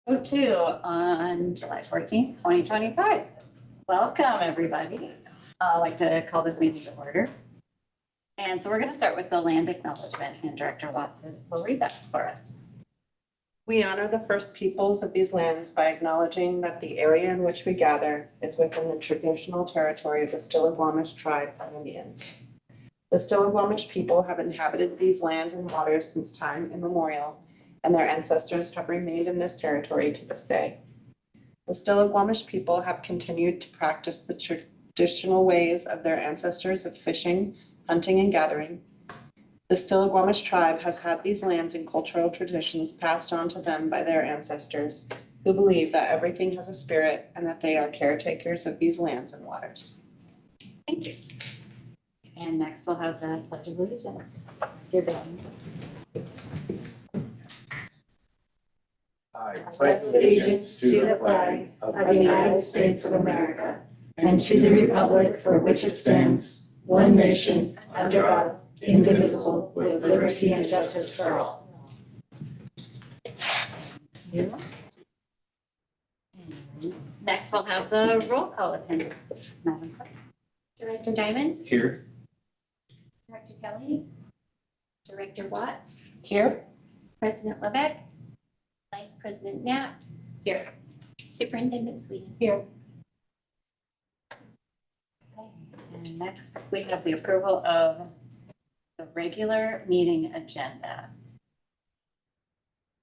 02 on July 14th, 2025. Welcome, everybody. I'd like to call this meeting to order. And so we're going to start with the land acknowledgement, and Director Watson will read that for us. We honor the first peoples of these lands by acknowledging that the area in which we gather is within the traditional territory of the Stillaguamish tribe of Indians. The Stillaguamish people have inhabited these lands and waters since time immemorial, and their ancestors have remained in this territory to this day. The Stillaguamish people have continued to practice the traditional ways of their ancestors of fishing, hunting, and gathering. The Stillaguamish tribe has had these lands and cultural traditions passed on to them by their ancestors, who believe that everything has a spirit and that they are caretakers of these lands and waters. Thank you. And next we'll have the Pledge of Allegiance. You're done. I pledge allegiance to the flag of the United States of America and to the republic for which it stands, one nation, under God, indivisible, with liberty and justice for all. Next we'll have the roll call attendance. Madam Clerk. Director Diamond, Here. Director Kelly, Director Watts, Here. President Levesque, Vice President Knapp, Here. Superintendent Sweden. Here. Okay. And next we have the approval of the regular meeting agenda.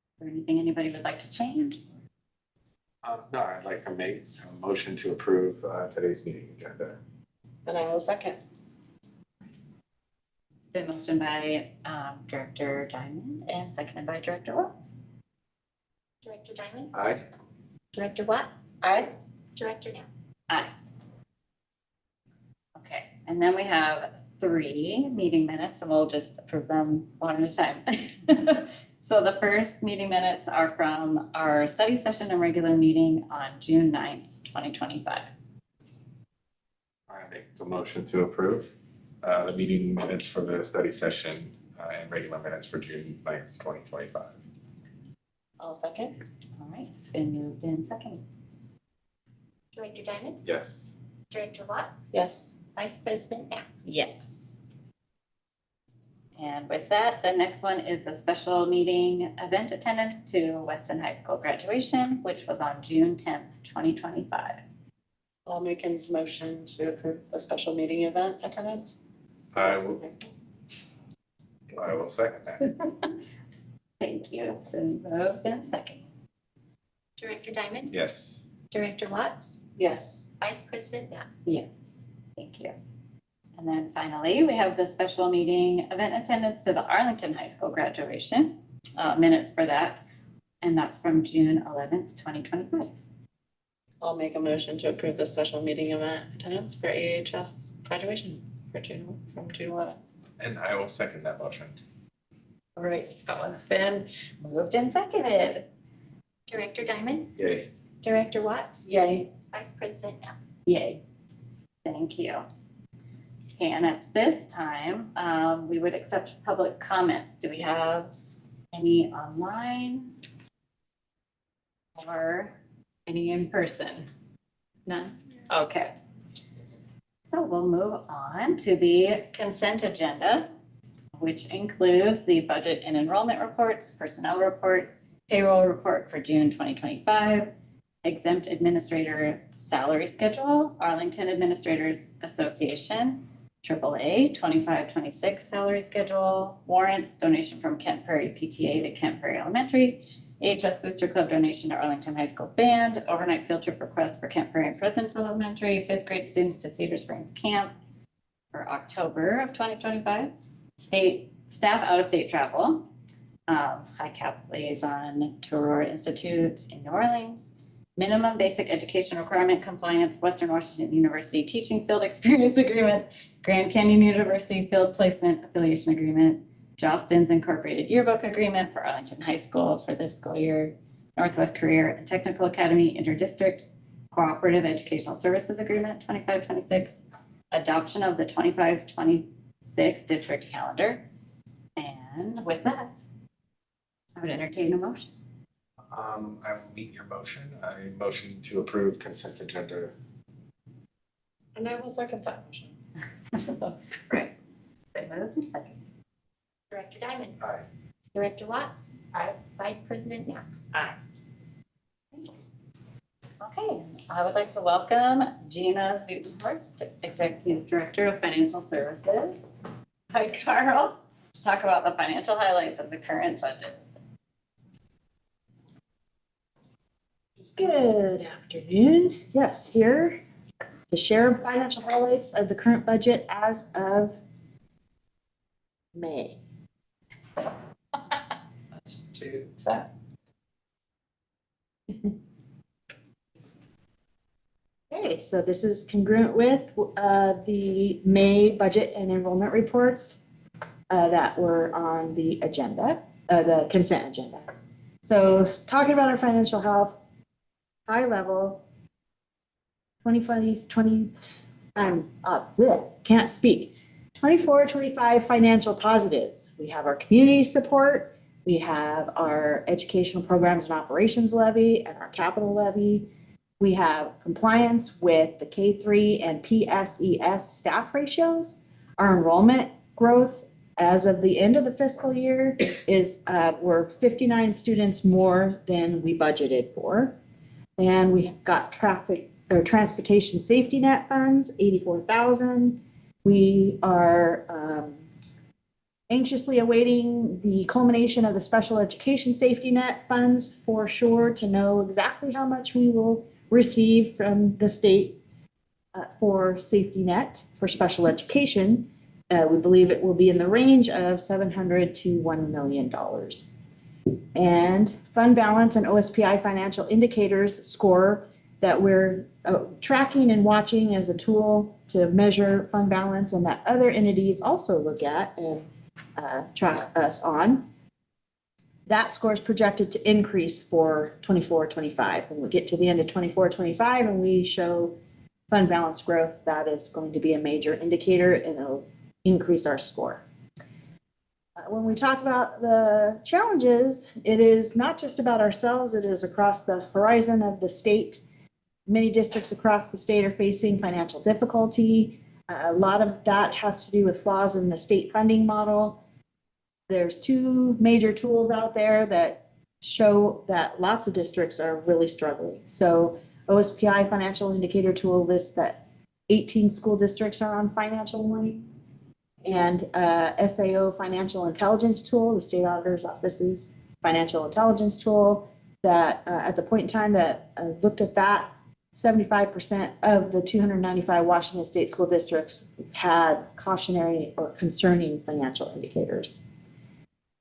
Is there anything anybody would like to change? No, I'd like to make a motion to approve today's meeting agenda. And I will second. It's been motioned by Director Diamond and seconded by Director Watts. Director Diamond, Aye. Director Watts, Aye. Director Knapp. Aye. Okay, and then we have 3 meeting minutes, and we'll just approve them one at a time. So the first meeting minutes are from our study session and regular meeting on June 9th, 2025. I make the motion to approve the meeting minutes for the study session and regular minutes for June 9th, 2025. I'll second. All right, it's been moved and seconded. Director Diamond, Yes. Director Watts, Yes. Vice President Knapp. Yes. And with that, the next one is a special meeting event attendance to Weston High School graduation, which was on June 10th, 2025. I'll make a motion to approve the special meeting event attendance. I will second that. Thank you. It's been moved and seconded. Director Diamond, Yes. Director Watts, Yes. Vice President Knapp. Yes, thank you. And then finally, we have the special meeting event attendance to the Arlington High School graduation, minutes for that. And that's from June 11th, 2025. I'll make a motion to approve the special meeting event attendance for AHS graduation for from June 11th. And I will second that motion. All right, that one's been moved and seconded. Director Diamond, Yay. Director Watts, Yay. Vice President Knapp. Yay. Thank you. And at this time, we would accept public comments. Do we have any online or any in person? None? Okay. So we'll move on to the consent agenda, which includes the budget and enrollment reports, personnel report, payroll report for June 2025, exempt administrator salary schedule, Arlington Administrators Association, AAA 25-26 salary schedule, warrants, donation from Kent Prairie PTA to Kent Prairie Elementary, AHS Booster Club donation to Arlington High School Band, overnight field trip request for Kent Prairie and President's Elementary, 5th grade students to Cedar Springs Camp for October of 2025, staff out-of-state travel, High Cap liaison to Aurora Institute in New Orleans, minimum basic education requirement compliance, Western Washington University teaching field experience agreement, Grand Canyon University field placement affiliation agreement, Jostens Incorporated yearbook agreement for Arlington High School for this school year, Northwest Career and Technical Academy Interdistrict Cooperative Educational Services Agreement 25-26, adoption of the 25-26 district calendar. And with that, I would entertain a motion. I will meet your motion. I motion to approve consent agenda. And I will second that motion. Right. Been moved and seconded. Director Diamond. Aye. Director Watts. Aye. Vice President Knapp. Okay, I would like to welcome Gina Zutenhorst, Executive Director of Financial Services. Hi, Carl, to talk about the financial highlights of the current budget. Good afternoon. Yes, here to share financial highlights of the current budget as of May. That's too fast. Okay, so this is congruent with the May budget and enrollment reports that were on the agenda, the consent agenda. So talking about our financial health, high level, 2020, can't speak. 24-25 financial positives. We have our community support, we have our educational programs and operations levy and our capital levy. We have compliance with the K3 and PSES staff ratios. Our enrollment growth as of the end of the fiscal year is we're 59 students more than we budgeted for. And we got transportation safety net funds, 84,000. We are anxiously awaiting the culmination of the special education safety net funds for sure to know exactly how much we will receive from the state for safety net for special education. We believe it will be in the range of $700 to $1 million. And fund balance and OSPI financial indicators score that we're tracking and watching as a tool to measure fund balance and that other entities also look at and track us on. That score is projected to increase for 24-25. When we get to the end of 24-25 and we show fund balance growth, that is going to be a major indicator and it'll increase our score. When we talk about the challenges, it is not just about ourselves, it is across the horizon of the state. Many districts across the state are facing financial difficulty. A lot of that has to do with flaws in the state funding model. There's two major tools out there that show that lots of districts are really struggling. So OSPI financial indicator tool lists that 18 school districts are on financial warning. And SAO financial intelligence tool, the state auditor's office's financial intelligence tool, that at the point in time that I looked at that, 75% of the 295 Washington state school districts had cautionary or concerning financial indicators.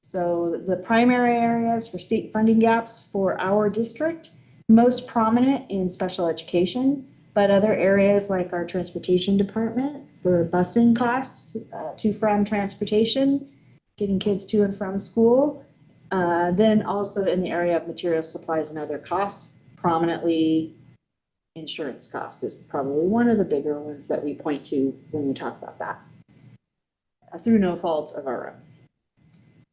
So the primary areas for state funding gaps for our district, most prominent in special education, but other areas like our transportation department for busing costs, to from transportation, getting kids to and from school. Then also in the area of material supplies and other costs, prominently insurance costs is probably one of the bigger ones that we point to when we talk about that, through no fault of our own.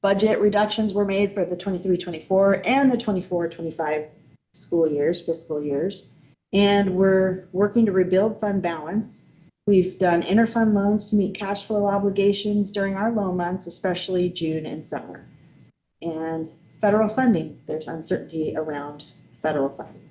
Budget reductions were made for the 23-24 and the 24-25 school years, fiscal years, and we're working to rebuild fund balance. We've done interfund loans to meet cash flow obligations during our low months, especially June and summer. And federal funding, there's uncertainty around federal funding.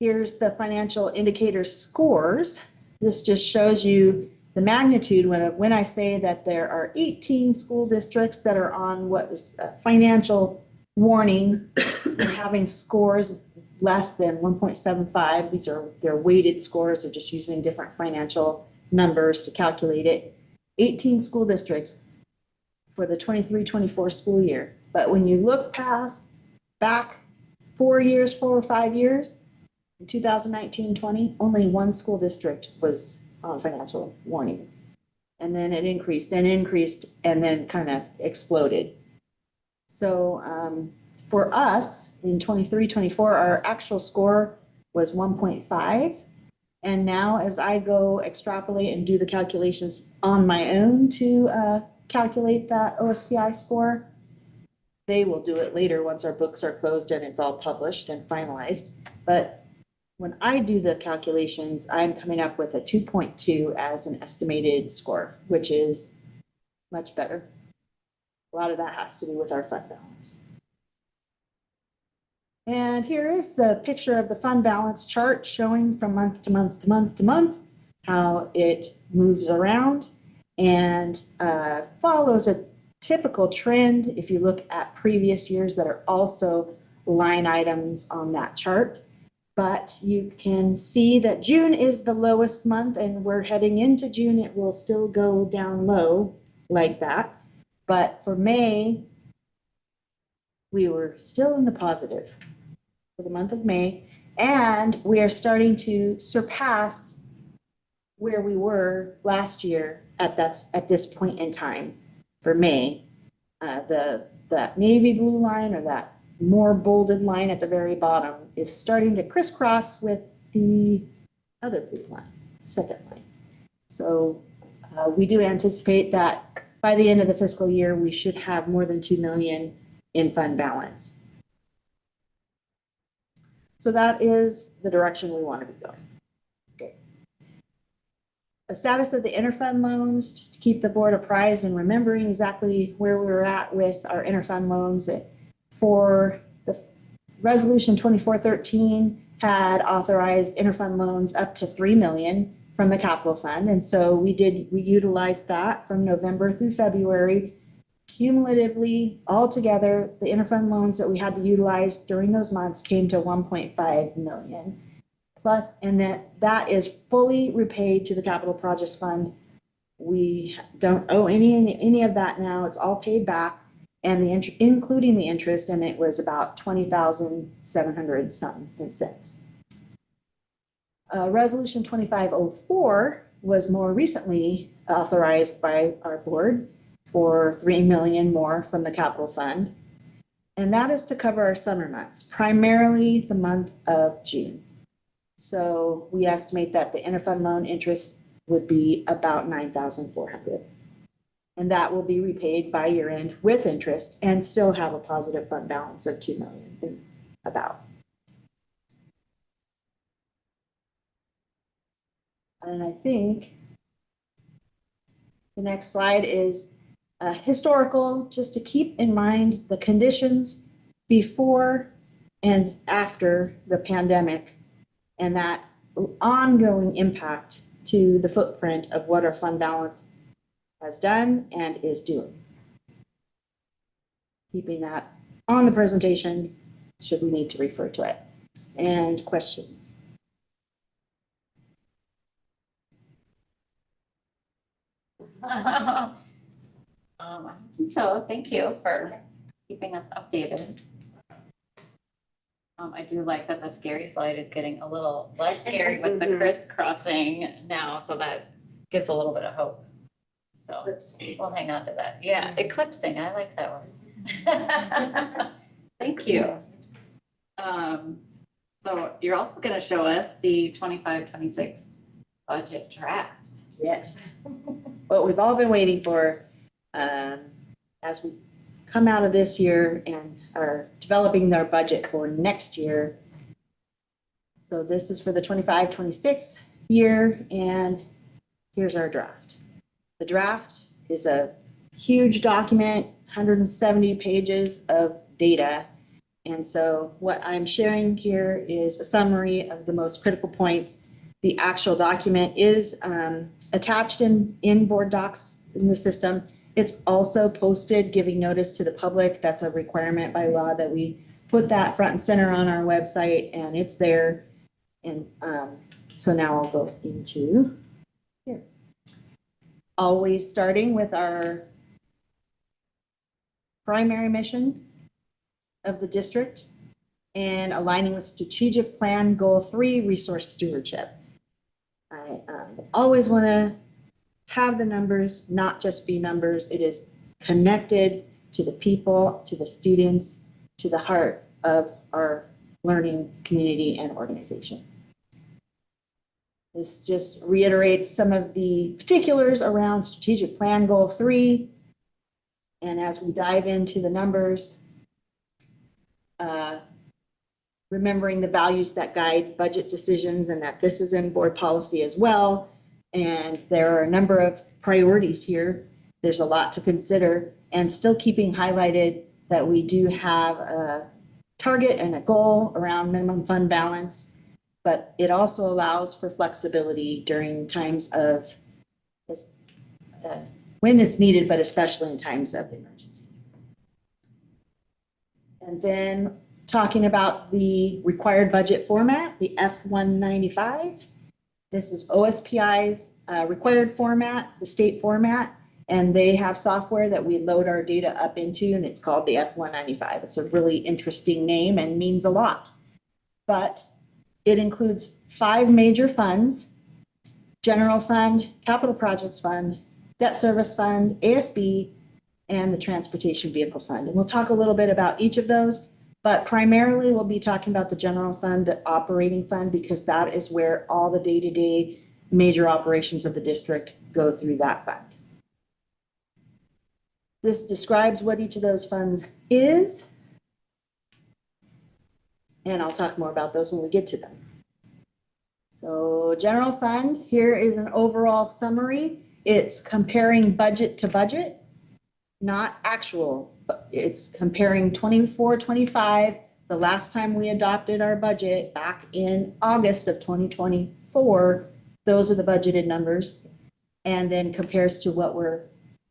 Here's the financial indicator scores. This just shows you the magnitude when I say that there are 18 school districts that are on what is financial warning for having scores less than 1.75. These are their weighted scores. They're just using different financial numbers to calculate it. 18 school districts for the 23-24 school year. But when you look back 4 or 5 years, in 2019-20, only one school district was on financial warning. And then it increased and increased and then kind of exploded. So for us in 23-24, our actual score was 1.5. And now as I go extrapolate and do the calculations on my own to calculate that OSPI score, They will do it later once our books are closed and it's all published and finalized. But when I do the calculations, I'm coming up with a 2.2 as an estimated score, which is much better. A lot of that has to do with our fund balance. And here is the picture of the fund balance chart showing from month to month to month to month how it moves around and follows a typical trend if you look at previous years that are also line items on that chart. But you can see that June is the lowest month, and we're heading into June. It will still go down low like that. But for May, we were still in the positive for the month of May, and we are starting to surpass where we were last year at this point in time for May. That navy blue line, or that more bolded line at the very bottom, is starting to crisscross with the other blue line, second line. So we do anticipate that by the end of the fiscal year, we should have more than 2 million in fund balance. So that is the direction we want to be going. Okay. A status of the interfund loans, just to keep the board apprised and remembering exactly where we were at with our interfund loans. For the resolution 2413 had authorized interfund loans up to 3 million from the capital fund. And so we utilized that from November through February. Cumulatively, altogether, the interfund loans that we had to utilize during those months came to 1.5 million. Plus, and that is fully repaid to the capital projects fund. We don't owe any of that now. It's all paid back, and including the interest, and it was about 20,700 something cents. Resolution 2504 was more recently authorized by our board for 3 million more from the capital fund. And that is to cover our summer months, primarily the month of June. So we estimate that the interfund loan interest would be about 9,400. And that will be repaid by year end with interest and still have a positive fund balance of 2 million about. And I think the next slide is historical, just to keep in mind the conditions before and after the pandemic and that ongoing impact to the footprint of what our fund balance has done and is doing. Keeping that on the presentation should we need to refer to it. And questions? So thank you for keeping us updated. I do like that the scary slide is getting a little less scary with the crisscrossing now, so that gives a little bit of hope. So we'll hang on to that. Yeah, eclipsing, I like that one. Thank you. So you're also going to show us the 25-26 budget draft. Yes. What we've all been waiting for as we come out of this year and are developing their budget for next year. So this is for the 25-26 year, and here's our draft. The draft is a huge document, 170 pages of data. And so what I'm sharing here is a summary of the most critical points. The actual document is attached in board docs in the system. It's also posted, giving notice to the public. That's a requirement by law that we put that front and center on our website, and it's there. And so now I'll go into here. Always starting with our primary mission of the district and aligning with strategic plan goal 3, resource stewardship. I always want to have the numbers not just be numbers. It is connected to the people, to the students, to the heart of our learning community and organization. This just reiterates some of the particulars around strategic plan goal 3. And as we dive into the numbers, remembering the values that guide budget decisions and that this is in board policy as well. And there are a number of priorities here. There's a lot to consider, and still keeping highlighted that we do have a target and a goal around minimum fund balance, but it also allows for flexibility during times of when it's needed, but especially in times of emergency. And then talking about the required budget format, the F-195. This is OSPI's required format, the state format, and they have software that we load our data up into, and it's called the F-195. It's a really interesting name and means a lot. But it includes 5 major funds: general fund, capital projects fund, debt service fund, ASB, and the transportation vehicle fund. And we'll talk a little bit about each of those, but primarily we'll be talking about the general fund, the operating fund, because that is where all the day-to-day major operations of the district go through that fund. This describes what each of those funds is, and I'll talk more about those when we get to them. So general fund, here is an overall summary. It's comparing budget to budget, not actual. It's comparing 24-25, the last time we adopted our budget back in August of 2024. Those are the budgeted numbers, and then compares to what we're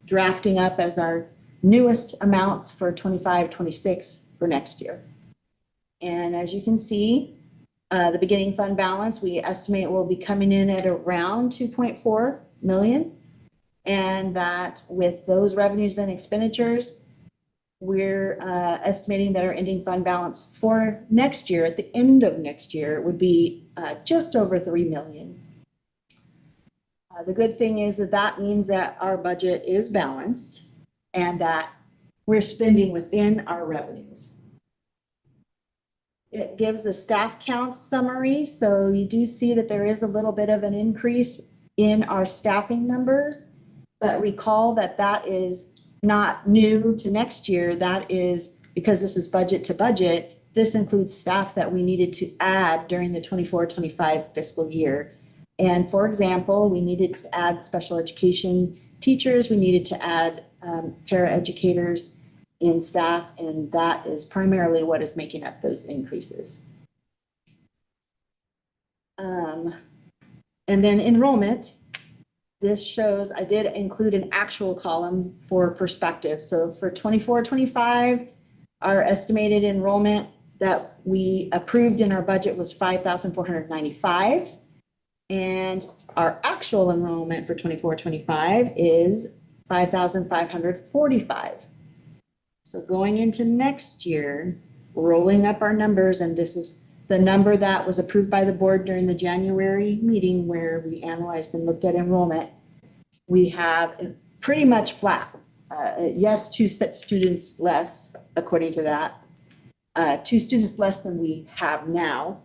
drafting up as our newest amounts for 25-26 for next year. And as you can see, the beginning fund balance, we estimate will be coming in at around 2.4 million. And that with those revenues and expenditures, we're estimating that our ending fund balance for next year, at the end of next year, would be just over 3 million. The good thing is that that means that our budget is balanced and that we're spending within our revenues. It gives a staff count summary. So you do see that there is a little bit of an increase in our staffing numbers, but recall that that is not new to next year. That is because this is budget to budget. This includes staff that we needed to add during the 24-25 fiscal year. And for example, we needed to add special education teachers. We needed to add paraeducators in staff, and that is primarily what is making up those increases. And then enrollment. This shows, I did include an actual column for perspective. So for 24-25, our estimated enrollment that we approved in our budget was 5,495. And our actual enrollment for 24-25 is 5,545. So going into next year, rolling up our numbers, and this is the number that was approved by the board during the January meeting where we analyzed and looked at enrollment, we have pretty much flat. Yes, 2 students less, according to that. 2 students less than we have now,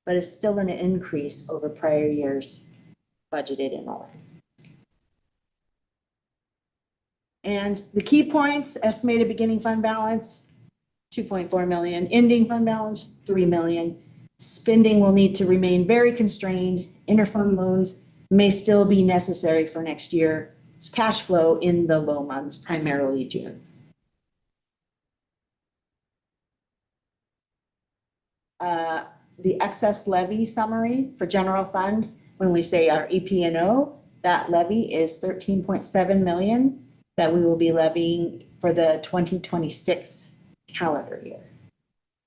but it's still an increase over prior years' budgeted enrollment. And the key points: estimated beginning fund balance, 2.4 million, ending fund balance, 3 million. Spending will need to remain very constrained. Interfund loans may still be necessary for next year. It's cash flow in the low months, primarily June. The excess levy summary for general fund, when we say our EP&O, that levy is 13.7 million that we will be levying for the 2026 calendar year.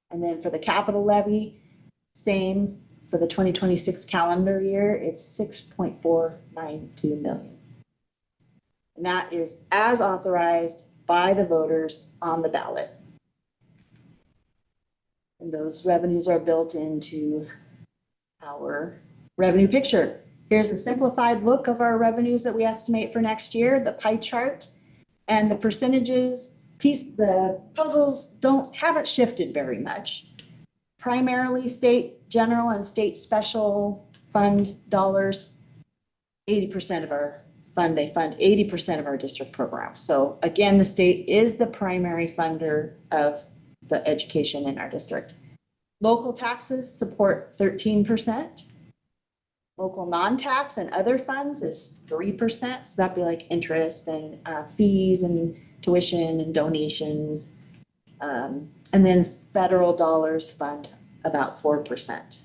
And then for the capital levy, same for the 2026 calendar year, it's 6.492 million. And that is as authorized by the voters on the ballot. And those revenues are built into our revenue picture. Here's a simplified look of our revenues that we estimate for next year, the pie chart, and the percentages. The puzzles haven't shifted very much. Primarily state general and state special fund dollars. 80% of our fund, they fund 80% of our district programs. So again, the state is the primary funder of the education in our district. Local taxes support 13%. Local non-tax and other funds is 3%. So that'd be like interest and fees and tuition and donations. And then federal dollars fund about 4%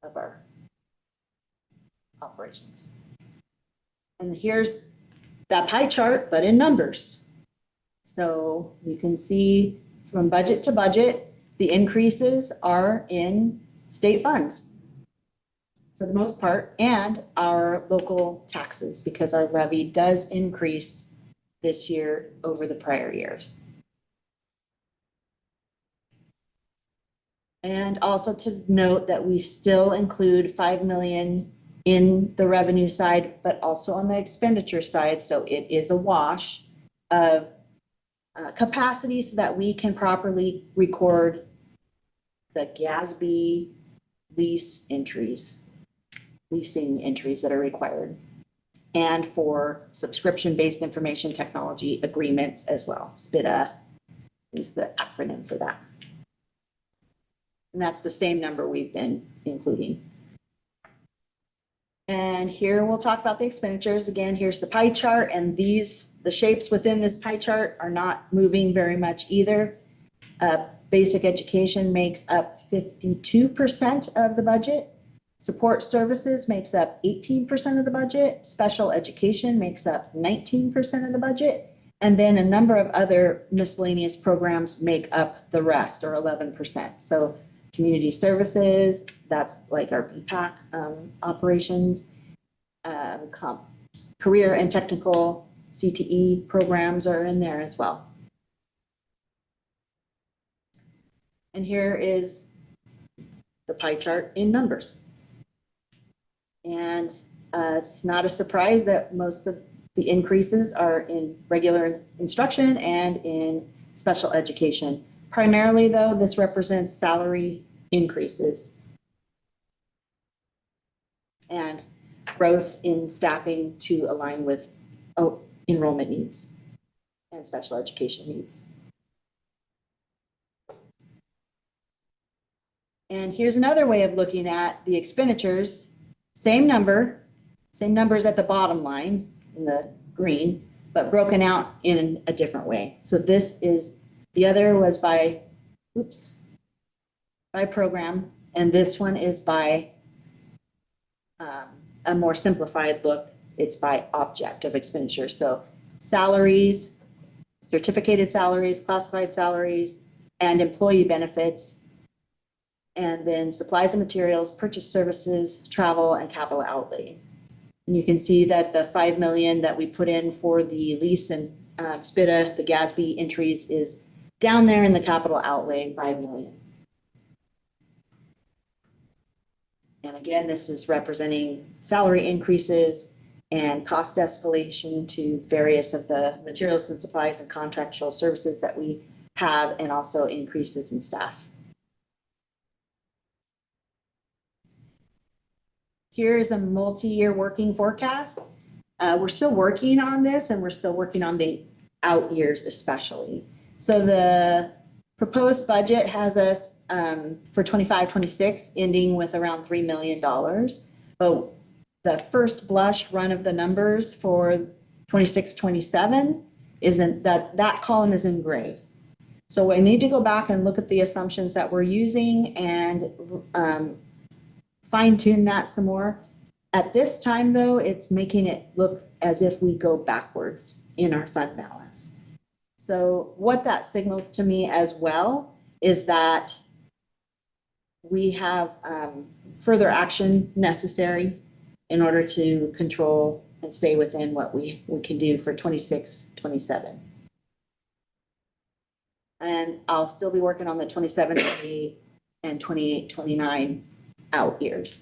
of our operations. And here's that pie chart, but in numbers. So you can see from budget to budget, the increases are in state funds for the most part, and our local taxes, because our levy does increase this year over the prior years. And also to note that we still include 5 million in the revenue side, but also on the expenditure side. So it is a wash of capacity so that we can properly record the GASB lease entries, leasing entries that are required, and for subscription-based information technology agreements as well. SPITA is the acronym for that. And that's the same number we've been including. And here we'll talk about the expenditures. Again, here's the pie chart, and these, the shapes within this pie chart are not moving very much either. Basic education makes up 52% of the budget. Support services makes up 18% of the budget. Special education makes up 19% of the budget. And then a number of other miscellaneous programs make up the rest, or 11%. So community services, that's like our BPAC operations, career and technical CTE programs are in there as well. And here is the pie chart in numbers. And it's not a surprise that most of the increases are in regular instruction and in special education. Primarily, though, this represents salary increases and growth in staffing to align with enrollment needs and special education needs. And here's another way of looking at the expenditures. Same numbers at the bottom line in the green, but broken out in a different way. So this is, the other was by program, and this one is by a more simplified look. It's by object of expenditure. So salaries, certificated salaries, classified salaries, and employee benefits, and then supplies and materials, purchase services, travel, and capital outlay. And you can see that the 5 million that we put in for the lease and SPITA, the GASB entries, is down there in the capital outlay, 5 million. And again, this is representing salary increases and cost escalation to various of the materials and supplies and contractual services that we have, and also increases in staff. Here is a multi-year working forecast. We're still working on this, and we're still working on the out years especially. So the proposed budget has us for 25-26 ending with around $3 million. But the first blush run of the numbers for 26-27 isn't that column is in gray. So I need to go back and look at the assumptions that we're using and fine tune that some more. At this time, though, it's making it look as if we go backwards in our fund balance. So what that signals to me as well is that we have further action necessary in order to control and stay within what we can do for 26-27. And I'll still be working on the 27-28 and 28-29 out years.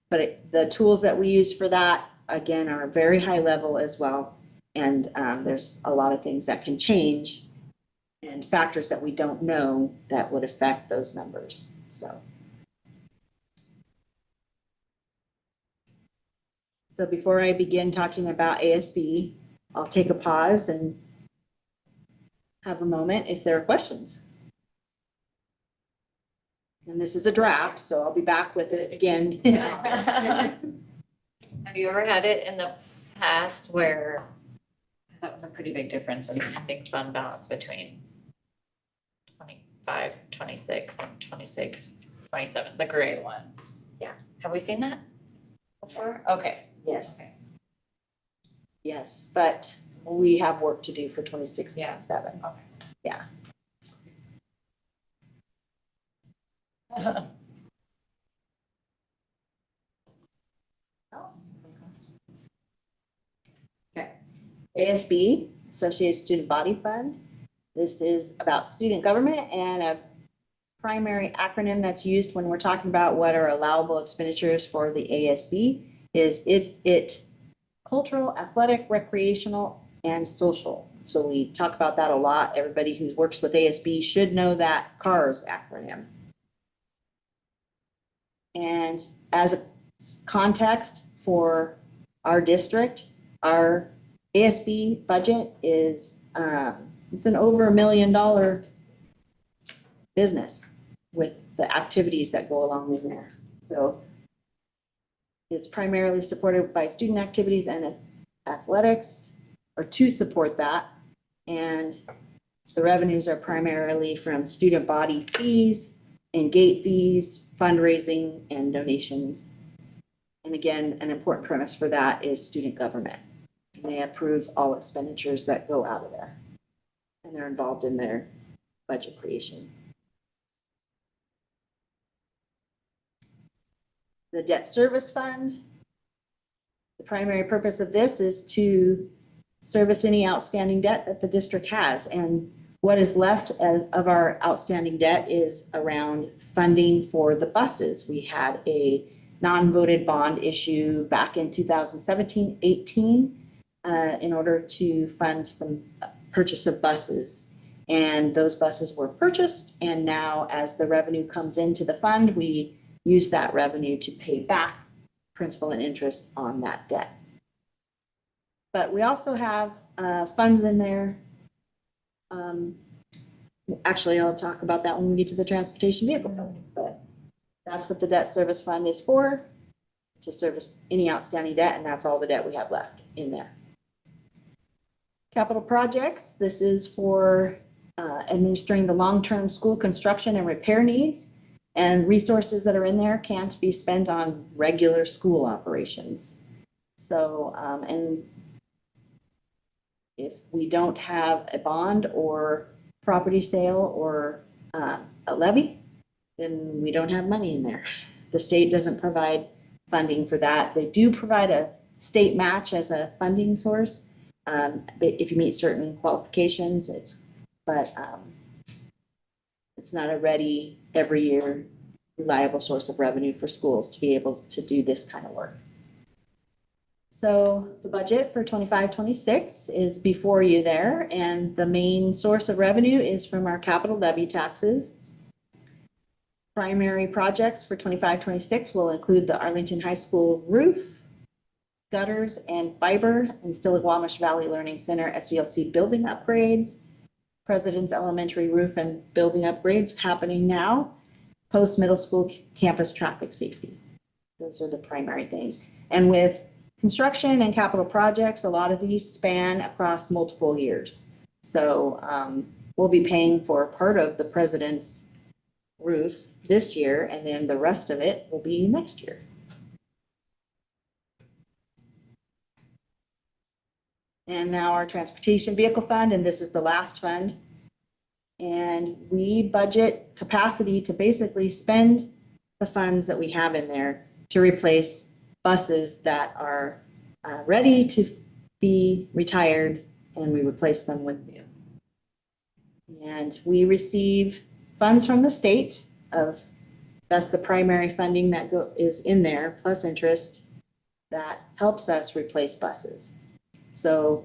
But the tools that we use for that, again, are very high level as well. And there's a lot of things that can change and factors that we don't know that would affect those numbers. So before I begin talking about ASB, I'll take a pause and have a moment if there are questions. And this is a draft, so I'll be back with it again. Have you ever had it in the past where, because that was a pretty big difference in the ending fund balance between 25, 26, and 26, 27, the gray one? Yeah. Have we seen that before? Okay. Yes. Yes, but we have work to do for 26 Yeah. and 7. Okay. Yeah. Else? Okay. ASB, Associated Student Body Fund. This is about student government, and a primary acronym that's used when we're talking about what are allowable expenditures for the ASB is it cultural, athletic, recreational, and social. So we talk about that a lot. Everybody who works with ASB should know that CARS acronym. And as a context for our district, our ASB budget is, it's an over $1 million business with the activities that go along with there. So it's primarily supported by student activities and athletics, or to support that. And the revenues are primarily from student body fees and gate fees, fundraising, and donations. And again, an important premise for that is student government. They approve all expenditures that go out of there, and they're involved in their budget creation. The debt service fund. The primary purpose of this is to service any outstanding debt that the district has. And what is left of our outstanding debt is around funding for the buses. We had a non-voted bond issue back in 2017-18 in order to fund some purchase of buses. And those buses were purchased, and now as the revenue comes into the fund, we use that revenue to pay back principal and interest on that debt. But we also have funds in there. Actually, I'll talk about that when we get to the transportation vehicle fund, but that's what the debt service fund is for, to service any outstanding debt, and that's all the debt we have left in there. Capital projects, this is for administering the long-term school construction and repair needs, and resources that are in there can't be spent on regular school operations. So, and if we don't have a bond or property sale or a levy, then we don't have money in there. The state doesn't provide funding for that. They do provide a state match as a funding source. If you meet certain qualifications, but it's not a ready every year reliable source of revenue for schools to be able to do this kind of work. So the budget for 25-26 is before you there, and the main source of revenue is from our capital levy taxes. Primary projects for 25-26 will include the Arlington High School roof, gutters and fiber, and Stillaguamish Valley Learning Center SVLC building upgrades, President's Elementary roof and building upgrades happening now, post-middle school campus traffic safety. Those are the primary things. And with construction and capital projects, a lot of these span across multiple years. So we'll be paying for part of the President's roof this year, and then the rest of it will be next year. And now our transportation vehicle fund, and this is the last fund. And we budget capacity to basically spend the funds that we have in there to replace buses that are ready to be retired, and we replace them with new. And we receive funds from the state that's the primary funding that is in there, plus interest, that helps us replace buses. So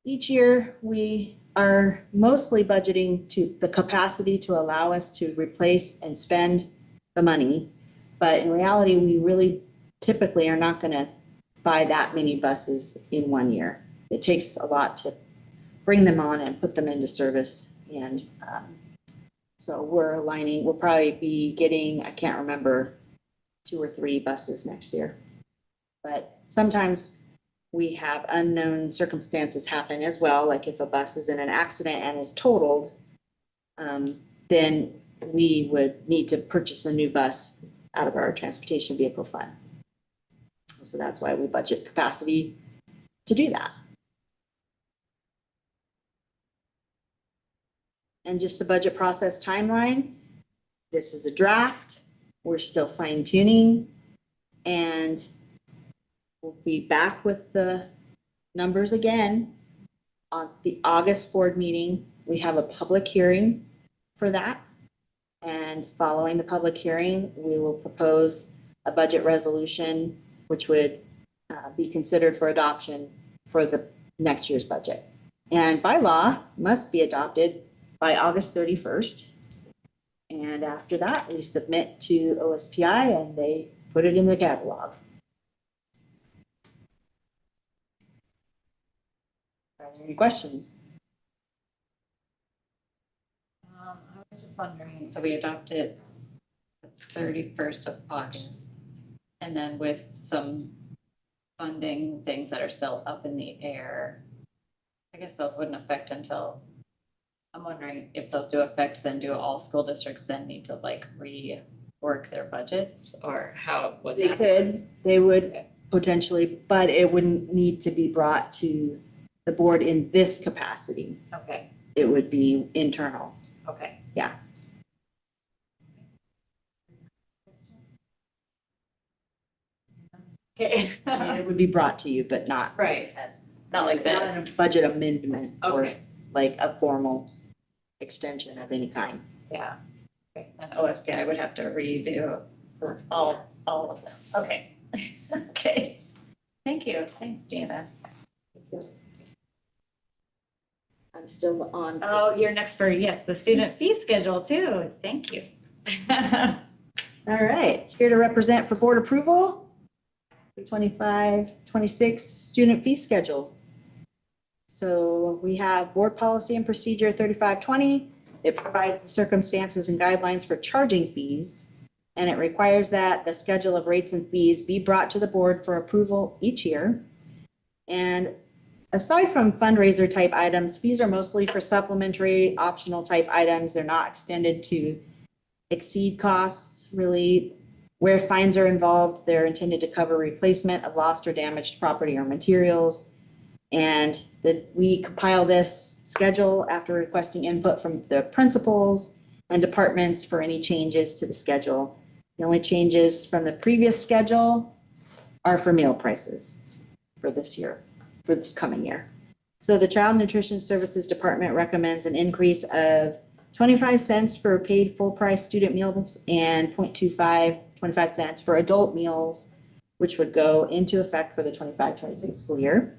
each year we are mostly budgeting to the capacity to allow us to replace and spend the money. But in reality, we really typically are not going to buy that many buses in 1 year. It takes a lot to bring them on and put them into service. And So we're aligning, we'll probably be getting, I can't remember, 2 or 3 buses next year. But sometimes we have unknown circumstances happen as well, like if a bus is in an accident and is totaled, then we would need to purchase a new bus out of our transportation vehicle fund. So that's why we budget capacity to do that. And just the budget process timeline, this is a draft. We're still fine tuning. And we'll be back with the numbers again on the August board meeting. We have a public hearing for that. And following the public hearing, we will propose a budget resolution, which would be considered for adoption for the next year's budget. And by law, must be adopted by August 31st. And after that, we submit to OSPI and they put it in the catalog. Are there any questions? I was just wondering, so we adopted the 31st of August, and then with some funding things that are still up in the air, I guess those wouldn't affect until, I'm wondering if those do affect, then do all school districts then need to like rework their budgets, or how would They that? could, they would potentially, but it wouldn't need to be brought to the board in this capacity. Okay, It would be internal. okay. Yeah. Okay. I mean, it would be brought to you, but not. Right, not like Not this. a budget amendment or Okay, like a formal extension of any kind. yeah. Okay, and OSPI would have to redo for all of them. Okay. Okay. Thank you. Thanks, Gina. I'm still on. Oh, you're next for, yes, the student fee schedule too. Thank you. All right, here to represent for board approval, the 25-26 student fee schedule. So we have board policy and procedure 3520. It provides the circumstances and guidelines for charging fees. And it requires that the schedule of rates and fees be brought to the board for approval each year. And aside from fundraiser type items, fees are mostly for supplementary optional type items. They're not extended to exceed costs really. Where fines are involved, they're intended to cover replacement of lost or damaged property or materials. And we compile this schedule after requesting input from the principals and departments for any changes to the schedule. The only changes from the previous schedule are for meal prices for this year, for this coming year. So the Child Nutrition Services Department recommends an increase of 25 cents for paid full price student meals and 25 cents for adult meals, which would go into effect for the 25-26 school year.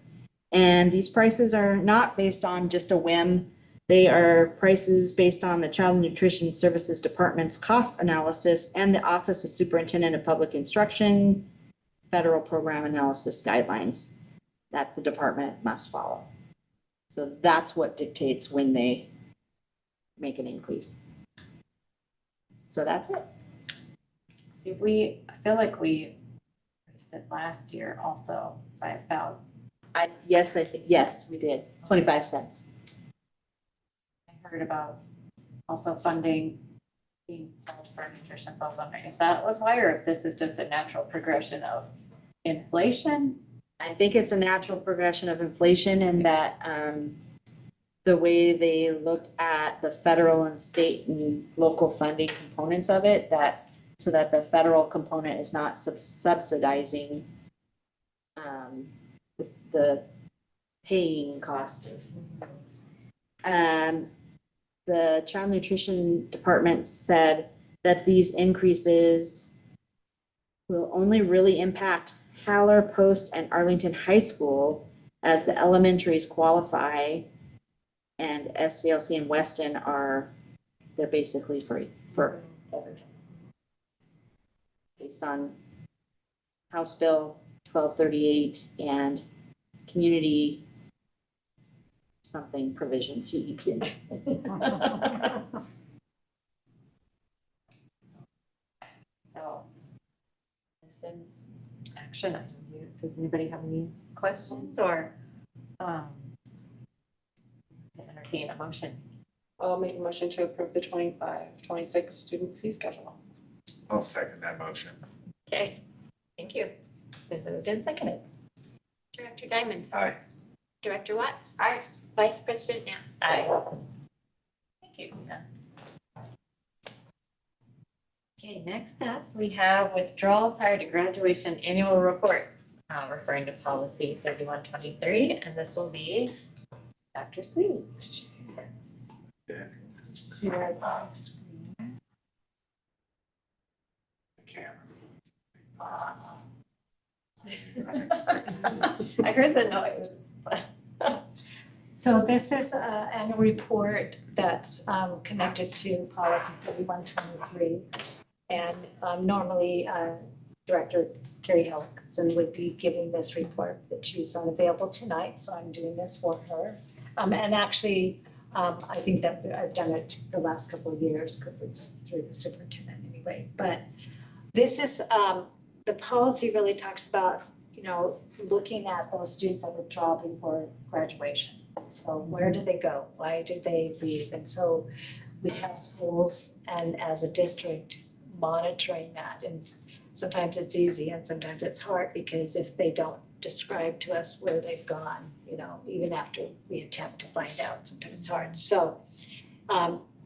And these prices are not based on just a whim. They are prices based on the Child Nutrition Services Department's cost analysis and the Office of Superintendent of Public Instruction federal program analysis guidelines that the department must follow. So that's what dictates when they make an increase. So that's it. Did we, I feel like we raised it last year also by about, Yes, we did. 25 cents. I heard about also funding being held for nutrition. So I was wondering if that was why, or if this is just a natural progression of inflation. I think it's a natural progression of inflation and that the way they look at the federal and state and local funding components of it, that so that the federal component is not subsidizing the paying cost of meals. The Child Nutrition Department said that these increases will only really impact Haller, Post, and Arlington High School as the elementaries qualify and SVLC and Weston they're basically free for everything. Based on House Bill 1238 and community something provision, CEP. So this is action item. Does anybody have any questions or to entertain a motion? I'll make a motion to approve the 25-26 student fee schedule. I'll second that motion. Okay, thank you. Been moved and seconded. Director Diamond. Aye. Director Watts. Aye. Vice President Knapp. Aye. Thank you, Tina. Okay, next up, we have withdrawal prior to graduation annual report, referring to policy 3123, and this will be Dr. Sweet. Share box. I heard the noise. So this is an annual report that's connected to policy 3123. And normally Director Carrie Helgeson would be giving this report, but she's unavailable tonight, so I'm doing this for her. And actually, I think that I've done it the last couple of years because it's through the superintendent anyway. But this is, the policy really talks about, looking at those students that withdraw before graduation. So where do they go? Why do they leave? And so we have schools and as a district monitoring that. And sometimes it's easy and sometimes it's hard because if they don't describe to us where they've gone, even after we attempt to find out, sometimes it's hard. So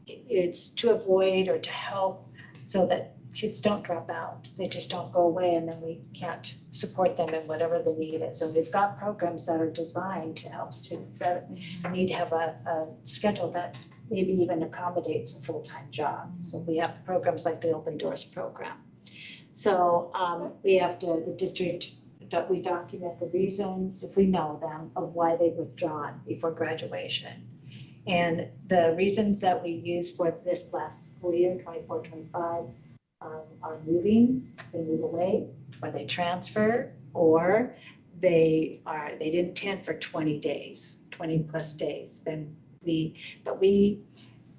it's to avoid or to help so that kids don't drop out. They just don't go away and then we can't support them in whatever the need is. And we've got programs that are designed to help students that need to have a schedule that maybe even accommodates a full-time job. So we have programs like the Open Doors program. So the district, we document the reasons, if we know them, of why they've withdrawn before graduation. And the reasons that we use for this last school year, 24-25, are moving, they move away, or they transfer, or they didn't attend for 20 days, 20 plus days. Then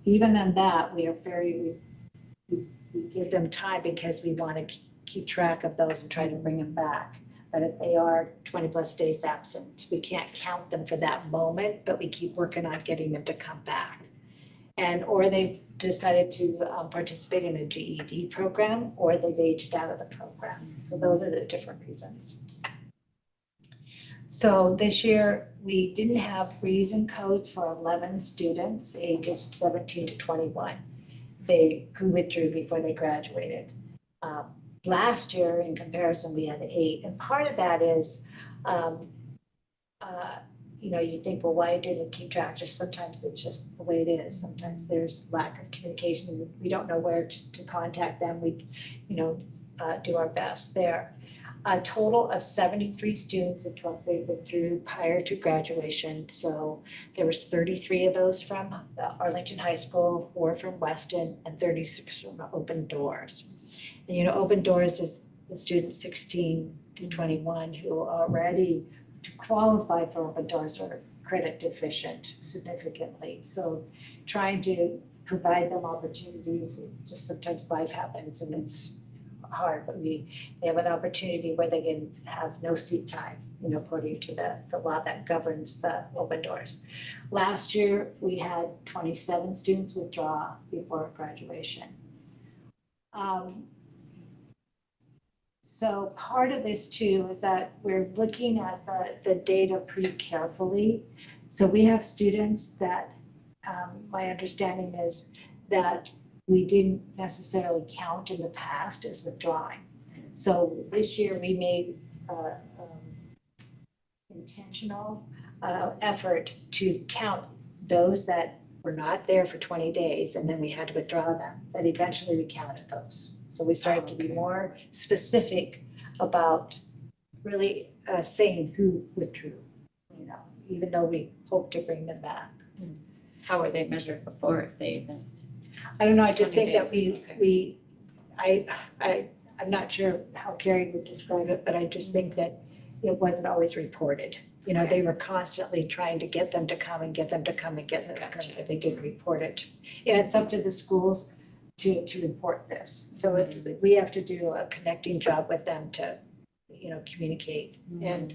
even on that, we give them time because we want to keep track of those and try to bring them back. But if they are 20 plus days absent, we can't count them for that moment, but we keep working on getting them to come back. Or they've decided to participate in a GED program, or they've aged out of the program. So those are the different reasons. So this year, we didn't have reason codes for 11 students ages 17 to 21. Who withdrew before they graduated. Last year, in comparison, we had 8. And part of that is, you think, well, why didn't it keep track? Just sometimes it's just the way it is. Sometimes there's lack of communication. We don't know where to contact them. We, do our best there. A total of 73 students in 12th grade withdrew prior to graduation. So there was 33 of those from Arlington High School, 4 from Weston, and 36 from Open Doors. And Open Doors is the students 16 to 21 who are ready to qualify for Open Doors are credit deficient significantly. So trying to provide them opportunities, just sometimes life happens and it's hard, but they have an opportunity where they can have no seat time, according to the law that governs the Open Doors. Last year, we had 27 students withdraw before graduation. So part of this too is that we're looking at the data pretty carefully. So we have students that, my understanding is that we didn't necessarily count in the past as withdrawing. So this year we made intentional effort to count those that were not there for 20 days and then we had to withdraw them. But eventually we counted those. So we started to be more specific about really saying who withdrew, even though we hope to bring them back. How were they measured before if they missed? I don't know, I just 20 think that days, I'm not sure how Carrie would describe it, but I just think that it wasn't always reported. They were constantly trying to get them to come and get them to come and get them to come, but they didn't report it. And it's up to the schools to report this. So we have to do a connecting job with them to, communicate. And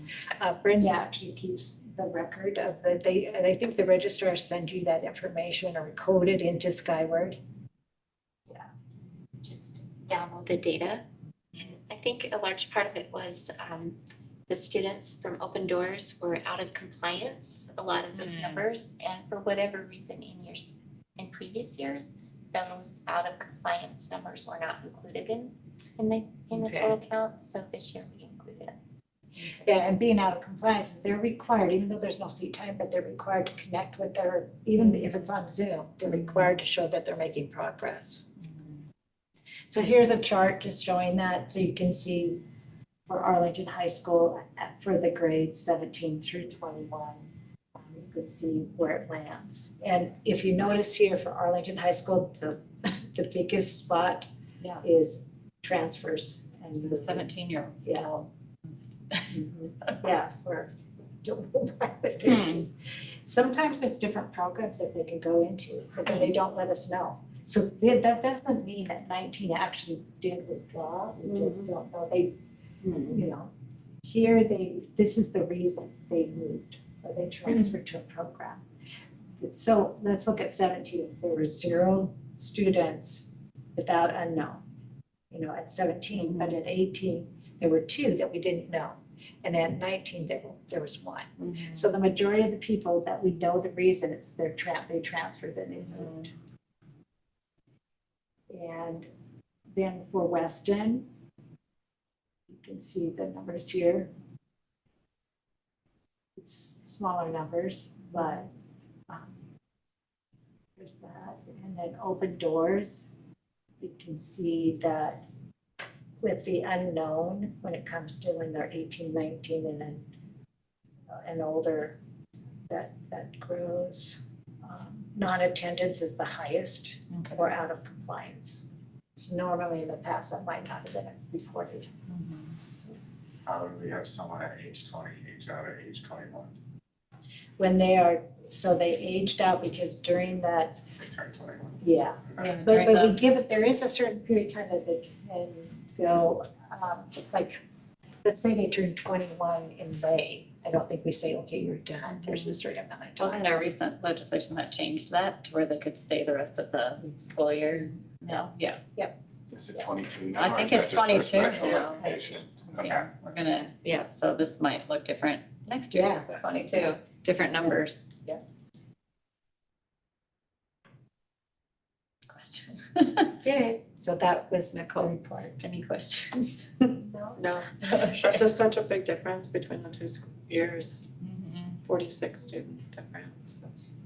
Brenda actually keeps the record of and I think the registrars send you that information or code it into Skyward. Just download the data. And I think a large part of it was the students from Open Doors were out of compliance, a lot of those numbers. And for whatever reason in previous years, those out of compliance numbers were not included in the Okay. total count. So this year we included them. Yeah, and being out of compliance, they're required, even though there's no seat time, but they're required to connect with even if it's on Zoom, they're required to show that they're making progress. So here's a chart just showing that, so you can see for Arlington High School, for the grades 17 through 21, you could see where it lands. And if you notice here for Arlington High School, the biggest spot Yeah. is transfers and The 17-year-olds. Yeah. Yeah, or don't know why, but they're just, sometimes there's different programs that they can go into, but then they don't let us know. So that doesn't mean that 19 actually did withdraw, we just don't know, here this is the reason they moved, or they transferred to a program. So let's look at 17, there were 0 students without unknown, at 17, but at 18, there were 2 that we didn't know. And at 19, there was 1. So the majority of the people that we know the reason it's they transferred and they moved. And then for Weston, you can see the numbers here. It's smaller numbers, but there's that. And then Open Doors, you can see that with the unknown, when it comes to when they're 18, 19, and then and older, that grows. Non-attendance is the highest or out of compliance. So normally in the past, that might not have been reported. How do we have someone at age 20, age out at age 21? When they aged out because during that, They turn 21. yeah. Okay. But we give it, there is a certain period of time that they can go, like, let's say they turn 21 in May. I don't think we say, okay, you're done. There's a certain amount of time. Wasn't there recent legislation that changed that to where they could stay the rest of the school year? No, yeah, Is it 22 now? I or think is it's that just for 22 special now. education? Okay. yeah, we're gonna, so this might look different next year, 22, different numbers. Yeah. Question. Okay, so that was the report. Any questions? No. This is such a big difference between the 2 years, Mhm. 46 student difference, that's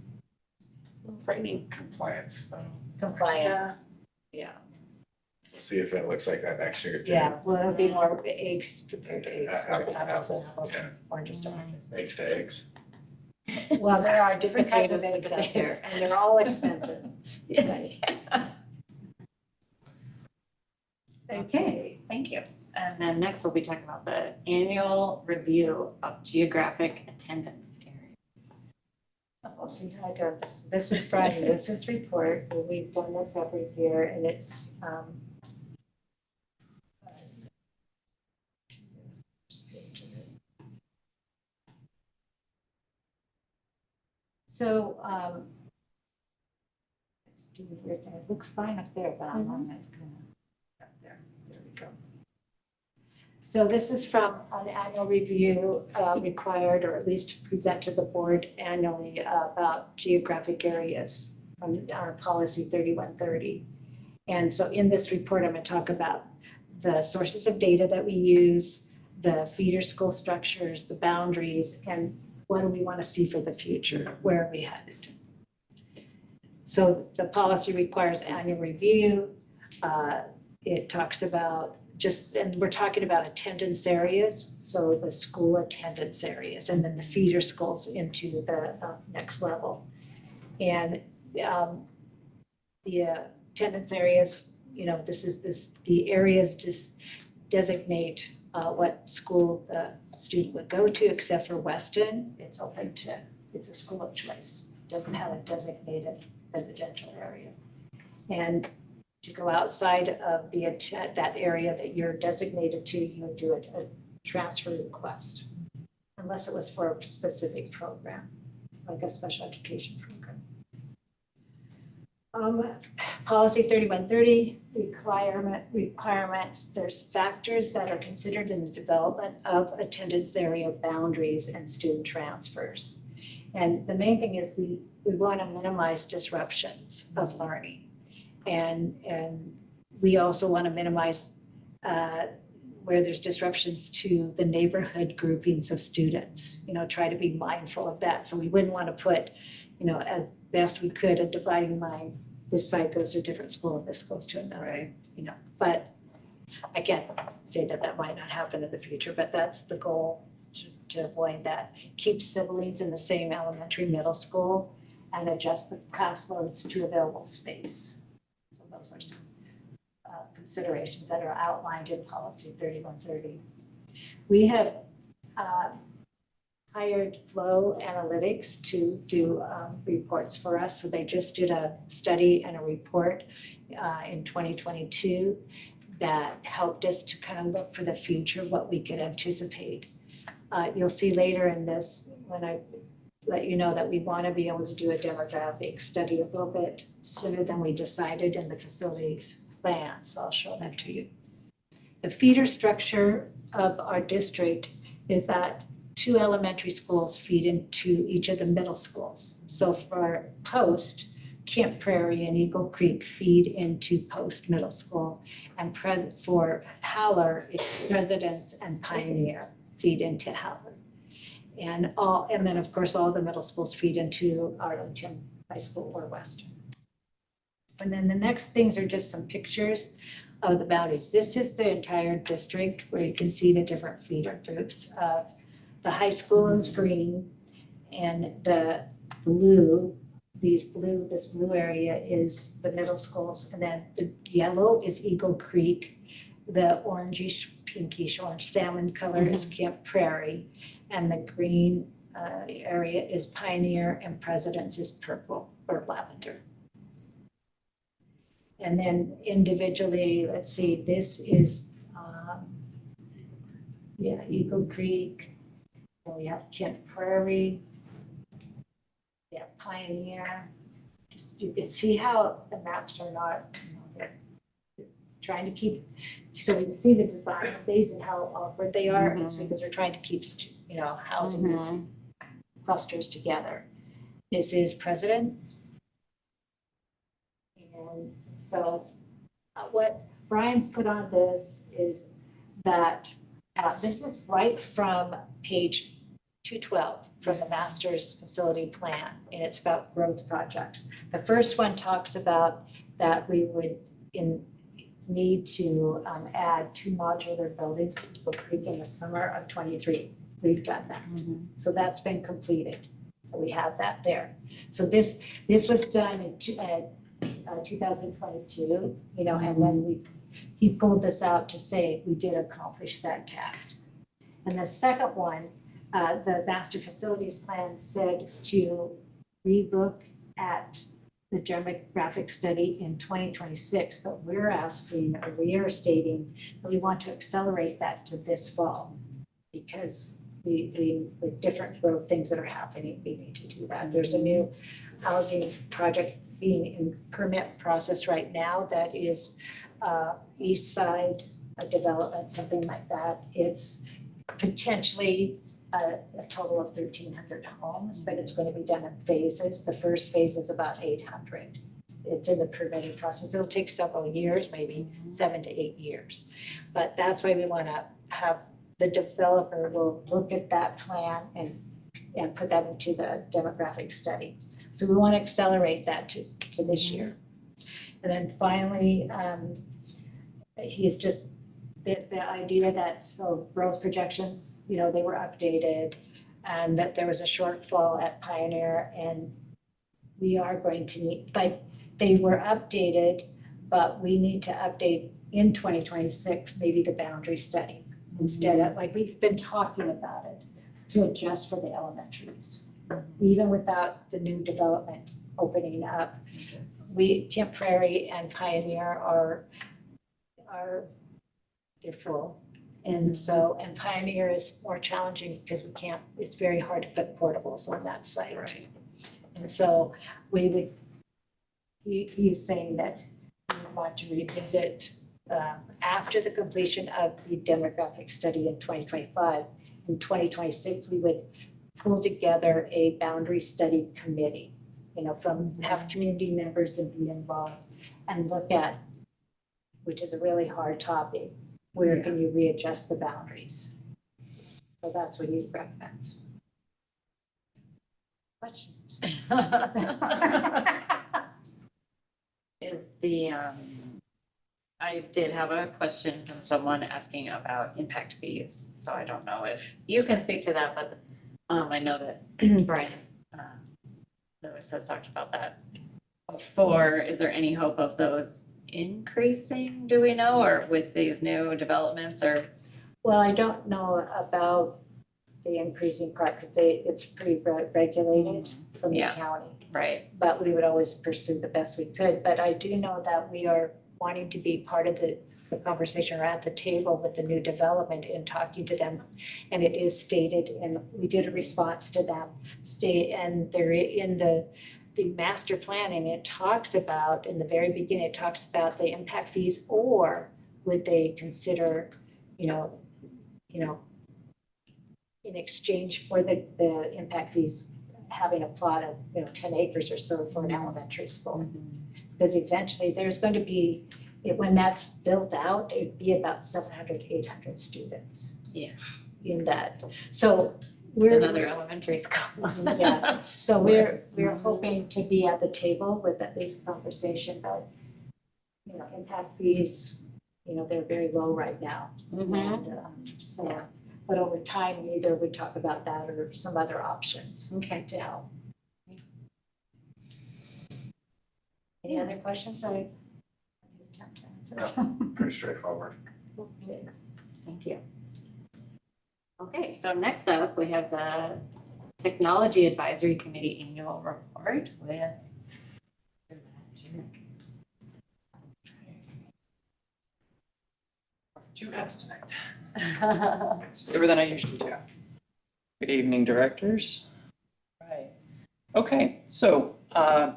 a little frightening. Compliance though. Compliance. Yeah. We'll see if it looks like that next year too. Yeah, well, it'll be more eggs compared to eggs, or Apples to apples and apples, apples, yeah. oranges to oranges. Eggs to eggs. Well, there are different kinds of Potatoes eggs to out there, potatoes. and they're all expensive. Okay, thank you. And then next we'll be talking about the annual review of geographic attendance areas. We'll see how I do this. This is Brian, this is report, and we've done this every year, and it's, so, let's do it here. It looks fine up there, but online that's kind of up there. There we go. So this is from an annual review required, or at least present to the board annually about geographic areas from policy 3130. And so in this report, I'm going to talk about the sources of data that we use, the feeder school structures, the boundaries, and what do we want to see for the future? Where are we headed? So the policy requires annual review. It talks about and we're talking about attendance areas, so the school attendance areas, and then the feeder schools into the next level. And the attendance areas, the areas just designate what school the student would go to, except for Weston. It's a school of choice. It doesn't have a designated residential area. And to go outside of that area that you're designated to, you would do a transfer request. Unless it was for a specific program, like a special education program. Policy 3130, requirements, there's factors that are considered in the development of attendance area boundaries and student transfers. And the main thing is we want to minimize disruptions of learning. And we also want to minimize where there's disruptions to the neighborhood groupings of students, try to be mindful of that. So we wouldn't want to put, as best we could, a dividing line. This side goes to a different school and this goes to another, Right. But I can't say that might not happen in the future, but that's the goal, to avoid that. Keep siblings in the same elementary, middle school, and adjust the class loads to available space. So those are some considerations that are outlined in policy 3130. We have hired Flow Analytics to do reports for us. So they just did a study and a report in 2022 that helped us to kind of look for the future, what we could anticipate. You'll see later in this, when I let you know that we want to be able to do a demographic study a little bit sooner than we decided in the facilities plan, so I'll show that to you. The feeder structure of our district is that 2 elementary schools feed into each of the middle schools. So for Post, Camp Prairie and Eagle Creek feed into Post Middle School, and for Howler, it's Residence and Pioneer feed into Howler. And then of course, all the middle schools feed into Arlington High School or Western. And then the next things are just some pictures of the boundaries. This is the entire district where you can see the different feeder groups. The high school is green, and the blue, this blue area is the middle schools, and then the yellow is Eagle Creek. The orangish, pinkish orange salmon color is Camp Prairie, and the green area is Pioneer, and President's is purple or lavender. And then individually, let's see, this is, Eagle Creek. And we have Camp Prairie. We have Pioneer. Just, you can see how the maps are not, they're trying to keep, so we can see the design of these and how awkward they are. It's because we're trying to keep, housing clusters together. This is President's. And so what Brian's put on this is that this is right from page 212 from the master's facility plan, and it's about growth projects. The first one talks about that we would need to add 2 modular buildings to Eagle Creek in the summer of 23. We've done that. So that's been completed. So we have that there. So this was done in 2022, and then he pulled this out to say we did accomplish that task. And the second one, the master facilities plan said to relook at the demographic study in 2026, but we are stating that we want to accelerate that to this fall because we with different growth things that are happening, we need to do that. There's a new housing project being in permit process right now that is east side development, something like that. It's potentially a total of 1,300 homes, but it's going to be done in phases. The first phase is about 800. It's in the permitting process. It'll take several years, maybe 7 to 8 years. But that's why we want to have the developer will look at that plan and put that into the demographic study. So we want to accelerate that to this year. And then finally, he's just the idea that growth projections, they were updated and that there was a shortfall at Pioneer, and we are going to need, they were updated, but we need to update in 2026, maybe the boundary study instead of, we've been talking about it to adjust for the elementaries. Even without the new development opening up, Camp Prairie and Pioneer are, they're full. And so, and Pioneer is more challenging because it's very hard to put portables on that site. Right. And so he's saying that we want to revisit after the completion of the demographic study in 2025. In 2026, we would pull together a boundary study committee, have community members and be involved and look at, which is a really hard topic, where can you readjust the boundaries? So that's what he recommends. Questions? Is I did have a question from someone asking about impact fees, so I don't know if you can speak to that, but I know that Brian Lewis has talked about that before. Is there any hope of those increasing, do we know, or with these new developments, or? Well, I don't know about the increasing part, because it's pretty regulated from the Yeah. county. Right. But we would always pursue the best we could. But I do know that we are wanting to be part of the conversation or at the table with the new development and talking to them. And it is stated, and we did a response to them, and they're in the master plan, and it talks about, in the very beginning, it talks about the impact fees, or would they consider, in exchange for the impact fees, having a plot of, 10 acres or so for an elementary school. Because eventually there's going to be, when that's built out, it'd be about 700, 800 students. Yeah. In that. So It's we're. another elementary school. Yeah, so we're hoping to be at the table with at least conversation about, impact fees, they're very low right now. Mhm. And so, but over time, either we talk about that or some other options Okay. to help. Any other questions? I attempt to answer. No. Pretty straightforward. Okay. Thank you. Okay, so next up, we have the Technology Advisory Committee Annual Report with. 2 hats tonight. Slower than I usually do. Good evening, directors. Right. Okay, so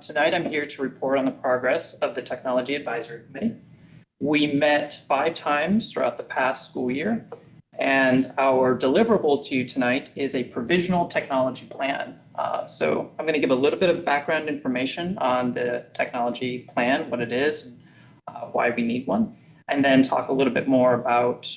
tonight I'm here to report on the progress of the Technology Advisory Committee. We met 5 times throughout the past school year, and our deliverable to you tonight is a provisional technology plan. So I'm going to give a little bit of background information on the technology plan, what it is, why we need one, and then talk a little bit more about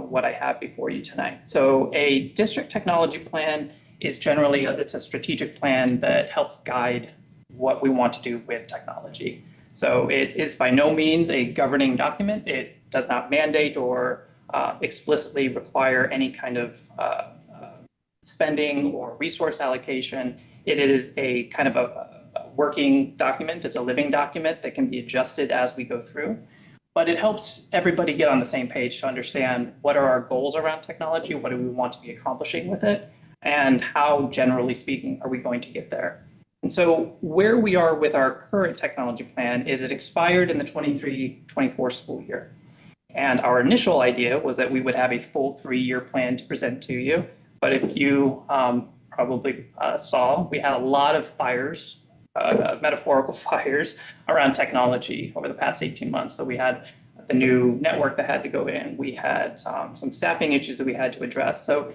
what I have before you tonight. So a district technology plan is generally, it's a strategic plan that helps guide what we want to do with technology. So it is by no means a governing document. It does not mandate or explicitly require any kind of spending or resource allocation. It is a kind of a working document. It's a living document that can be adjusted as we go through. But it helps everybody get on the same page to understand what are our goals around technology, what do we want to be accomplishing with it, and how, generally speaking, are we going to get there. And so where we are with our current technology plan is it expired in the 23-24 school year. And our initial idea was that we would have a full 3-year plan to present to you. But if you probably saw, we had a lot of fires, metaphorical fires around technology over the past 18 months. So we had the new network that had to go in. We had some staffing issues that we had to address. So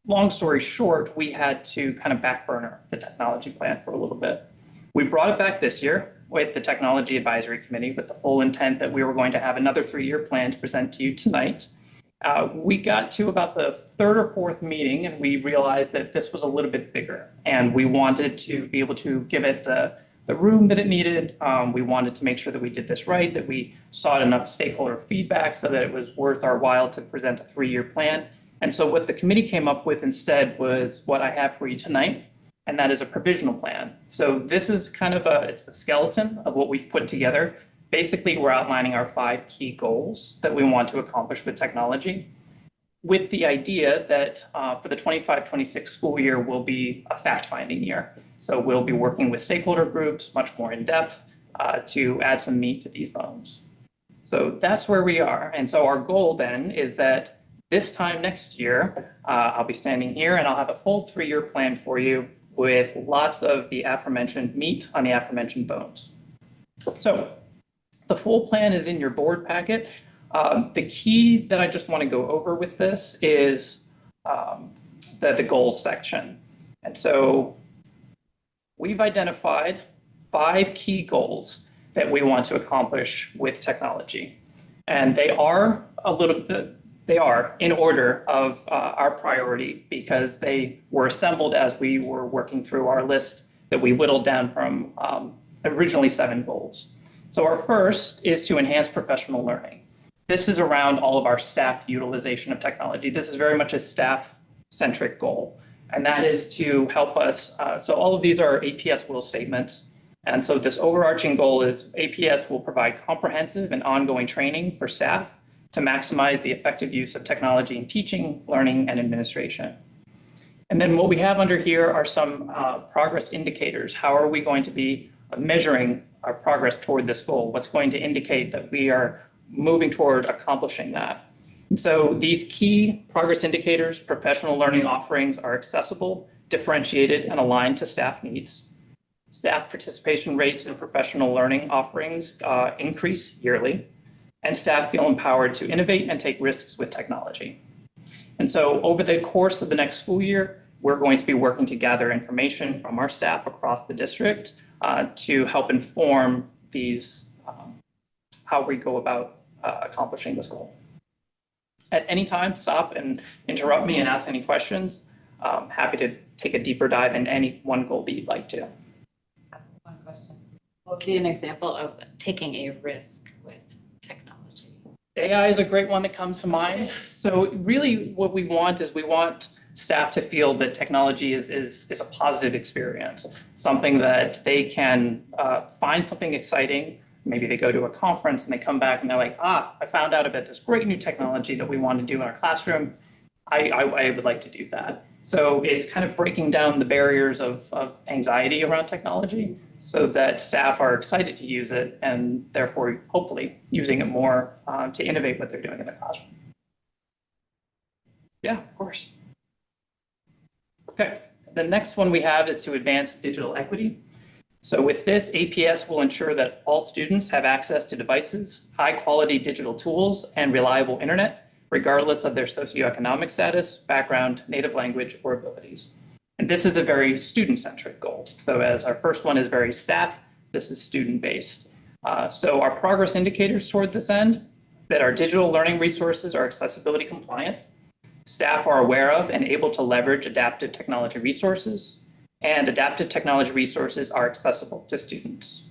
long story short, we had to kind of back burner the technology plan for a little bit. We brought it back this year with the Technology Advisory Committee with the full intent that we were going to have another 3-year plan to present to you tonight. We got to about the 3rd or 4th meeting and we realized that this was a little bit bigger and we wanted to be able to give it the room that it needed. We wanted to make sure that we did this right, that we sought enough stakeholder feedback so that it was worth our while to present a 3-year plan. And so what the committee came up with instead was what I have for you tonight, and that is a provisional plan. So this is kind of it's the skeleton of what we've put together. Basically, we're outlining our 5 key goals that we want to accomplish with technology, with the idea that for the 25-26 school year will be a fact-finding year. So we'll be working with stakeholder groups much more in depth. to add some meat to these bones. So that's where we are. And so our goal then is that this time next year, I'll be standing here and I'll have a full 3-year plan for you with lots of the aforementioned meat on the aforementioned bones. So the full plan is in your board packet. The key that I just want to go over with this is the goals section. And so we've identified 5 key goals that we want to accomplish with technology. And they are in order of our priority because they were assembled as we were working through our list that we whittled down from originally 7 goals. So our first is to enhance professional learning. This is around all of our staff utilization of technology. This is very much a staff-centric goal. And that is to help us, so all of these are APS will statements. And so this overarching goal is APS will provide comprehensive and ongoing training for staff to maximize the effective use of technology in teaching, learning, and administration. And then what we have under here are some progress indicators. How are we going to be measuring our progress toward this goal? What's going to indicate that we are moving toward accomplishing that? And so these key progress indicators, professional learning offerings are accessible, differentiated, and aligned to staff needs. Staff participation rates in professional learning offerings increase yearly, and staff feel empowered to innovate and take risks with technology. And so over the course of the next school year, we're going to be working to gather information from our staff across the district to help inform these, how we go about accomplishing this goal. At any time, stop and interrupt me and ask any questions. I'm happy to take a deeper dive in any one goal that you'd like to. One question. What would be an example of taking a risk with technology? AI is a great one that comes to mind. So really what we want is we want staff to feel that technology is a positive experience, something that they can find something exciting. Maybe they go to a conference and they come back and they're like, I found out about this great new technology that we want to do in our classroom. I would like to do that. So it's kind of breaking down the barriers of anxiety around technology so that staff are excited to use it and therefore hopefully using it more to innovate what they're doing in the classroom. Yeah, of course. Okay, the next one we have is to advance digital equity. So with this, APS will ensure that all students have access to devices, high quality digital tools, and reliable internet, regardless of their socioeconomic status, background, native language, or abilities. And this is a very student-centric goal. So as our first one is very staff, this is student-based. So our progress indicators toward this end, that our digital learning resources are accessibility compliant, staff are aware of and able to leverage adaptive technology resources, and adaptive technology resources are accessible to students.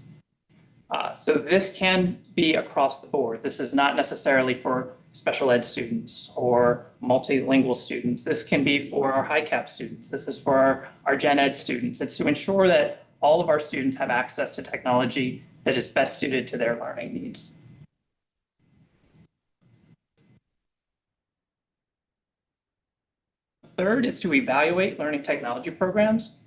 So this can be across the board. This is not necessarily for special ed students or multilingual students. This can be for our HiCap students. This is for our gen ed students. It's to ensure that all of our students have access to technology that is best suited to their learning needs. Third is to evaluate learning technology programs.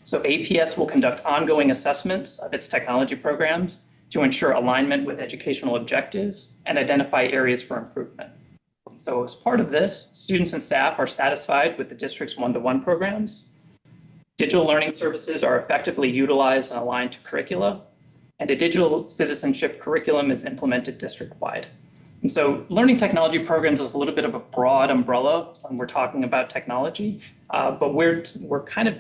So APS will conduct ongoing assessments of its technology programs to ensure alignment with educational objectives and identify areas for improvement. So as part of this, students and staff are satisfied with the district's one-to-one programs. Digital learning services are effectively utilized and aligned to curricula, and a digital citizenship curriculum is implemented district-wide. And so learning technology programs is a little bit of a broad umbrella when we're talking about technology, but we're kind of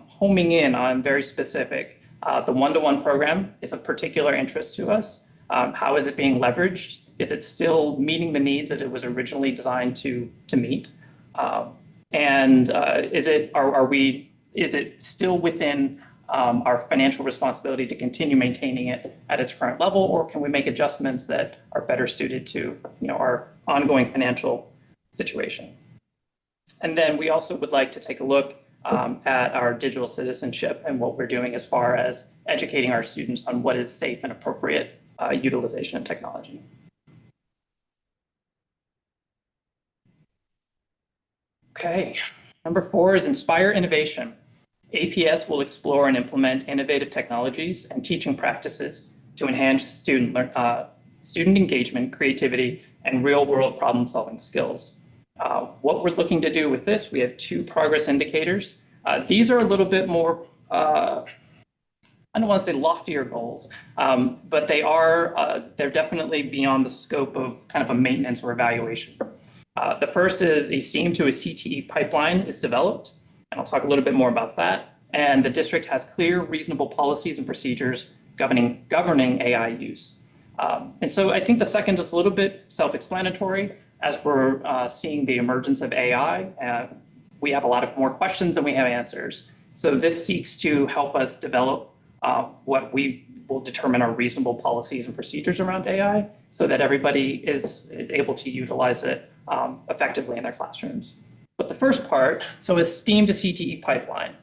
homing in on very specific. The one-to-one program is of particular interest to us. How is it being leveraged? Is it still meeting the needs that it was originally designed to meet? Is it still within our financial responsibility to continue maintaining it at its current level, or can we make adjustments that are better suited to our ongoing financial situation? And then we also would like to take a look at our digital citizenship and what we're doing as far as educating our students on what is safe and appropriate utilization of technology. Okay, number 4 is inspire innovation. APS will explore and implement innovative technologies and teaching practices to enhance student engagement, creativity, and real-world problem-solving skills. What we're looking to do with this, we have 2 progress indicators. These are a little bit more, I don't want to say loftier goals, but they're definitely beyond the scope of kind of a maintenance or evaluation. The first is a STEAM to a CTE pipeline is developed, and I'll talk a little bit more about that. And the district has clear, reasonable policies and procedures governing AI use. And so I think the second is a little bit self-explanatory. As we're seeing the emergence of AI, we have a lot of more questions than we have answers. So this seeks to help us develop what we will determine are reasonable policies and procedures around AI so that everybody is able to utilize it effectively in their classrooms. But the first part, so is STEAM to CTE pipeline.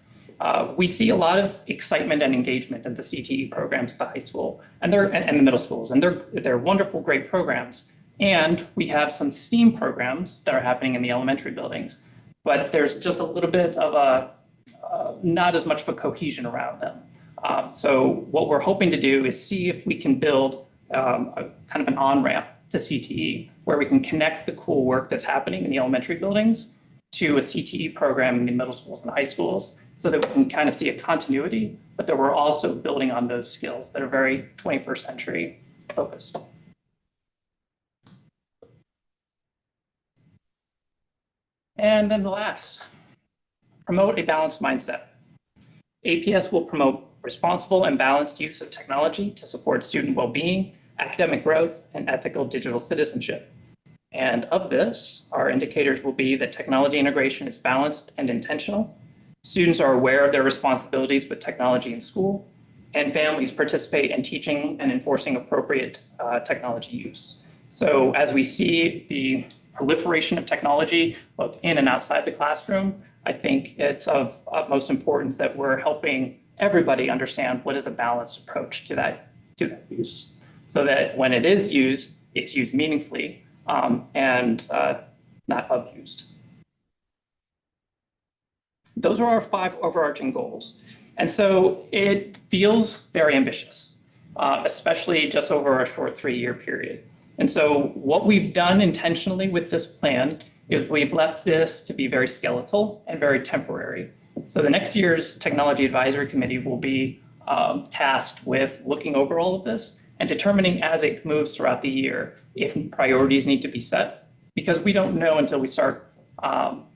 We see a lot of excitement and engagement in the CTE programs at the high school and the middle schools, and they're wonderful, great programs. And we have some STEAM programs that are happening in the elementary buildings, but there's just a little bit of not as much of a cohesion around them. So what we're hoping to do is see if we can build a kind of an on-ramp to CTE where we can connect the cool work that's happening in the elementary buildings to a CTE program in the middle schools and high schools so that we can kind of see a continuity, but that we're also building on those skills that are very 21st century focused. And then the last, promote a balanced mindset. APS will promote responsible and balanced use of technology to support student well-being, academic growth, and ethical digital citizenship. And of this, our indicators will be that technology integration is balanced and intentional. Students are aware of their responsibilities with technology in school, and families participate in teaching and enforcing appropriate technology use. So as we see the proliferation of technology, both in and outside the classroom, I think it's of utmost importance that we're helping everybody understand what is a balanced approach to that use, so that when it is used, it's used meaningfully and not abused. Those are our 5 overarching goals. And so it feels very ambitious, especially just over a short 3-year period. And so what we've done intentionally with this plan is we've left this to be very skeletal and very temporary. So the next year's Technology Advisory Committee will be tasked with looking over all of this and determining as it moves throughout the year if priorities need to be set, because we don't know until we start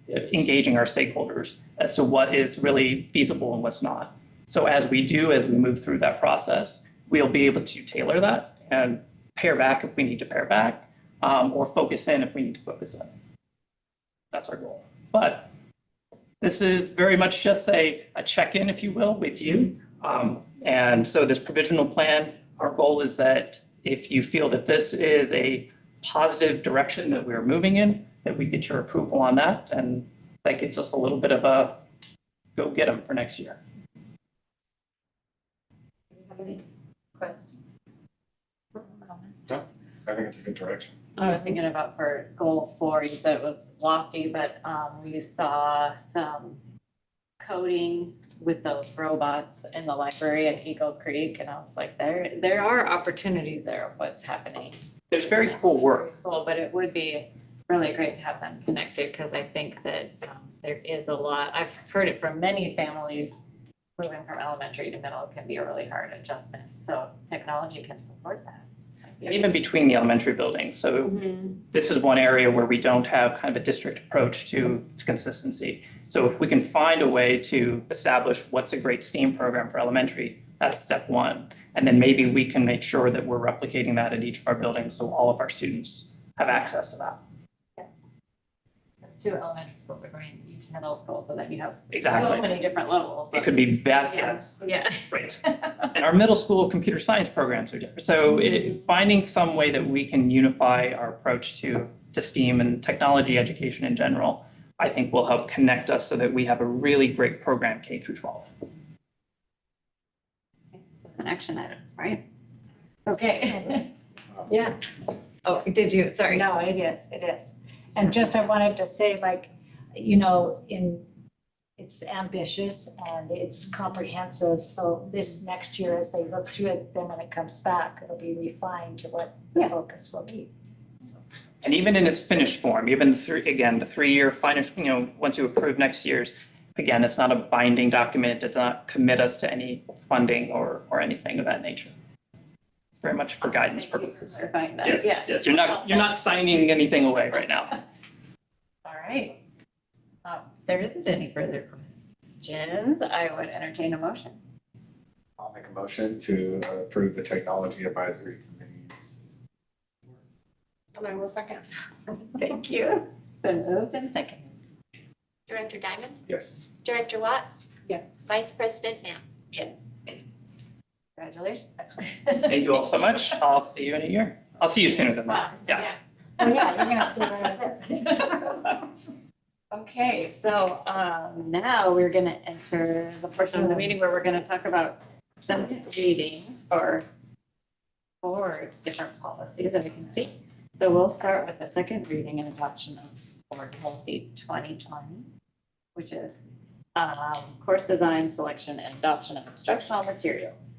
engaging our stakeholders as to what is really feasible and what's not. So as we move through that process, we'll be able to tailor that and pare back if we need to pare back, or focus in if we need to focus in. That's our goal. But this is very much just a check-in, if you will, with you. And so this provisional plan, our goal is that if you feel that this is a positive direction that we're moving in, that we get your approval on that, and that gets us a little bit of a go get them for next year. Does have any questions? Comments? No, I think it's a good direction. I was thinking about for goal 4, you said it was lofty, but we saw some coding with those robots in the library at Eagle Creek, and I was like, there are opportunities there of what's happening. There's very cool work. Cool, but it would be really great to have them connected, because I think that there is a lot, I've heard it from many families, moving from elementary to middle can be a really hard adjustment, so technology can support that. And even between the elementary buildings. So this is one area where we don't have kind of a district approach to its consistency. So if we can find a way to establish what's a great STEAM program for elementary, that's step 1. And then maybe we can make sure that we're replicating that at each of our buildings so all of our students have access to that. Because 2 elementary schools are going to each middle school, so that you have Exactly. so many different levels. It could be vast. Yeah. Right. And our middle school computer science programs are different. So finding some way that we can unify our approach to STEAM and technology education in general, I think will help connect us so that we have a really great program K through 12. This is an action item, right? Okay. Yeah. Oh, did you, sorry. No, it is. And just I wanted to say, like, you know, in it's ambitious and it's comprehensive. So this next year, as they look through it, then when it comes back, it'll be refined to what the Yeah. focus will be. So, And even in its finished form, even the 3-year finished, once you approve next year's, again, it's not a binding document. It does not commit us to any funding or anything of that nature. It's very much for guidance Thank you for purposes. clarifying that. Yes, Yeah. yes, you're not signing anything away right now. All right. If there isn't any further questions, I would entertain a motion. I'll make a motion to approve the technology advisory committees. And I will second. Thank you. Been moved and seconded. Director Diamond, Yes. Director Watts. Yes. Vice President Knapp. Yes. Congratulations. Thank you all so much. I'll see you in a year. I'll see you sooner than that. Yeah. oh yeah, you're gonna stay right there. Okay, so now we're gonna enter the portion of the meeting where we're gonna talk about second readings for four different policies that we can see. So we'll start with the second reading and adoption of board policy 2020, which is course design, selection, and adoption of instructional materials.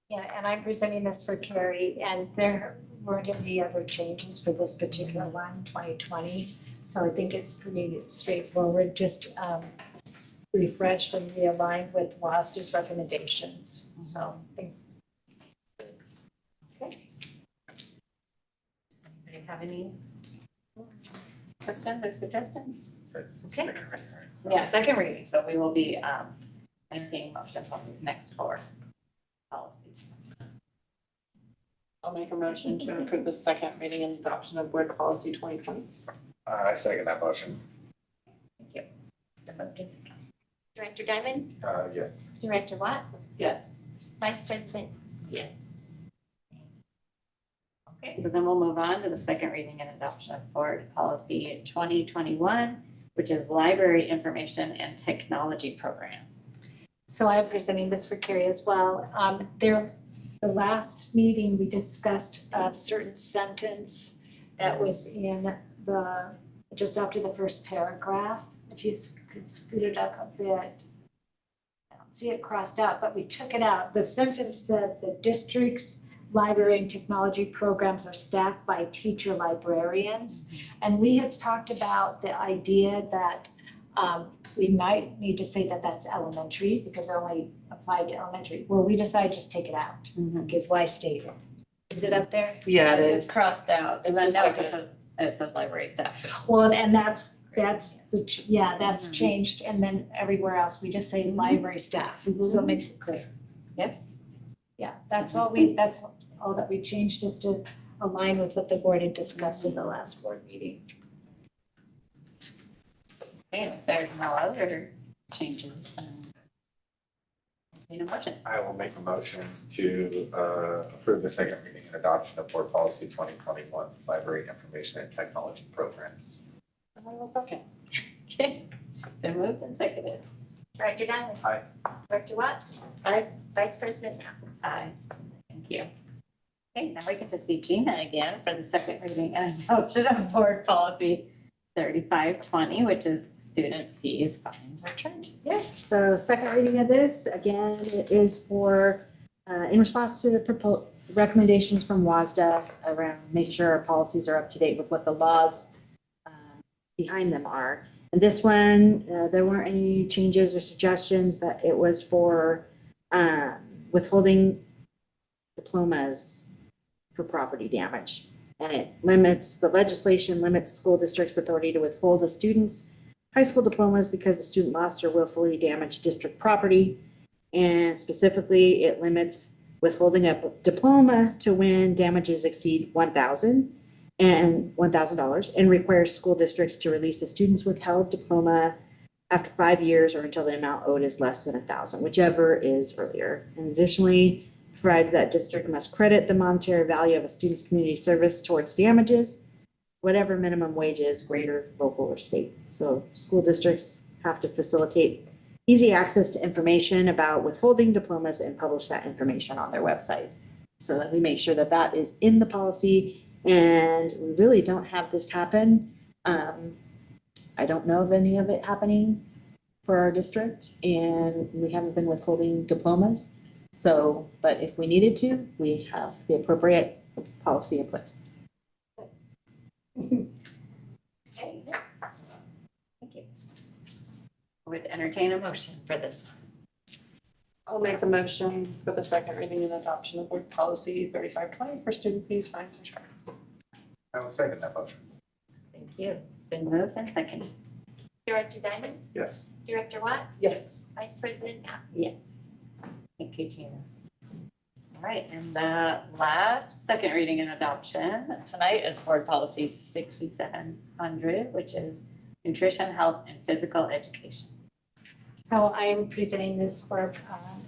Yeah, and I'm presenting this for Carrie, and there weren't any other changes for this particular one, 2020. So I think it's pretty straightforward, just refreshed and realigned with WASDA's recommendations. So I think. Okay. Does anybody have any questions or suggestions? Okay. Yeah, second reading, so we will be entertaining motions on these next four policies. I'll make a motion to approve the second reading and adoption of board policy 2020. I second that motion. Thank you. The motion's- Director Diamond, Yes. Director Watts, Yes. Vice President, yes. Okay, so then we'll move on to the second reading and adoption of board policy 2021, which is library information and technology programs. So I'm presenting this for Carrie as well. The last meeting, we discussed a certain sentence that was in just after the first paragraph. If you could scoot it up a bit. I don't see it crossed out, but we took it out. The sentence said the district's library and technology programs are staffed by teacher librarians. And we had talked about the idea that we might need to say that that's elementary because it only applied to elementary. Well, we decided just take it out because why state it? Is it up there? Yeah, it It's is. crossed out, and It's then just now like it says library staff. Well, and that's that's changed. And then everywhere else, we just say library staff. So it makes it clear. Yep. Yeah, that's all that we changed just to align with what the board had discussed in the last board meeting. And if there's no other changes, need a motion. I will make a motion to approve the second reading and adoption of board policy 2021, library information and technology programs. And I will second. Okay, been moved and seconded. Director Diamond. Aye. Director Watts. Aye. Vice President Knapp. Aye. Thank you. Okay, now we get to see Gina again for the second reading and adoption of board policy 3520, which is student fees, fines, or charges. Yeah, so second reading of this, again, it is for, in response to the recommendations from WASDA around making sure our policies are up to date with what the laws behind them are. And this one, there weren't any changes or suggestions, but it was for withholding diplomas for property damage. And it limits, the legislation limits school districts' authority to withhold a student's high school diplomas because the student lost or willfully damaged district property. And specifically, it limits withholding a diploma to when damages exceed $1,000 and requires school districts to release a student's withheld diploma after 5 years or until the amount owed is less than $1,000, whichever is earlier. And additionally, provides that district must credit the monetary value of a student's community service towards damages, whatever minimum wage is, greater, local, or state. So school districts have to facilitate easy access to information about withholding diplomas and publish that information on their websites. So that we make sure that that is in the policy, and we really don't have this happen. I don't know of any of it happening for our district, and we haven't been withholding diplomas. So, but if we needed to, we have the appropriate policy in place. Okay. Thank you. Would entertain a motion for this one. I'll make the motion for the second reading and adoption of board policy 3520 for student fees, fines, and charges. I will second that motion. Thank you. It's been moved and seconded. Director Diamond, Yes. Director Watts? Yes. Vice President Knapp? Yes. Thank you, Gina. All right, and the last second reading and adoption tonight is board policy 6700, which is nutrition, health, and physical education. So I am presenting this for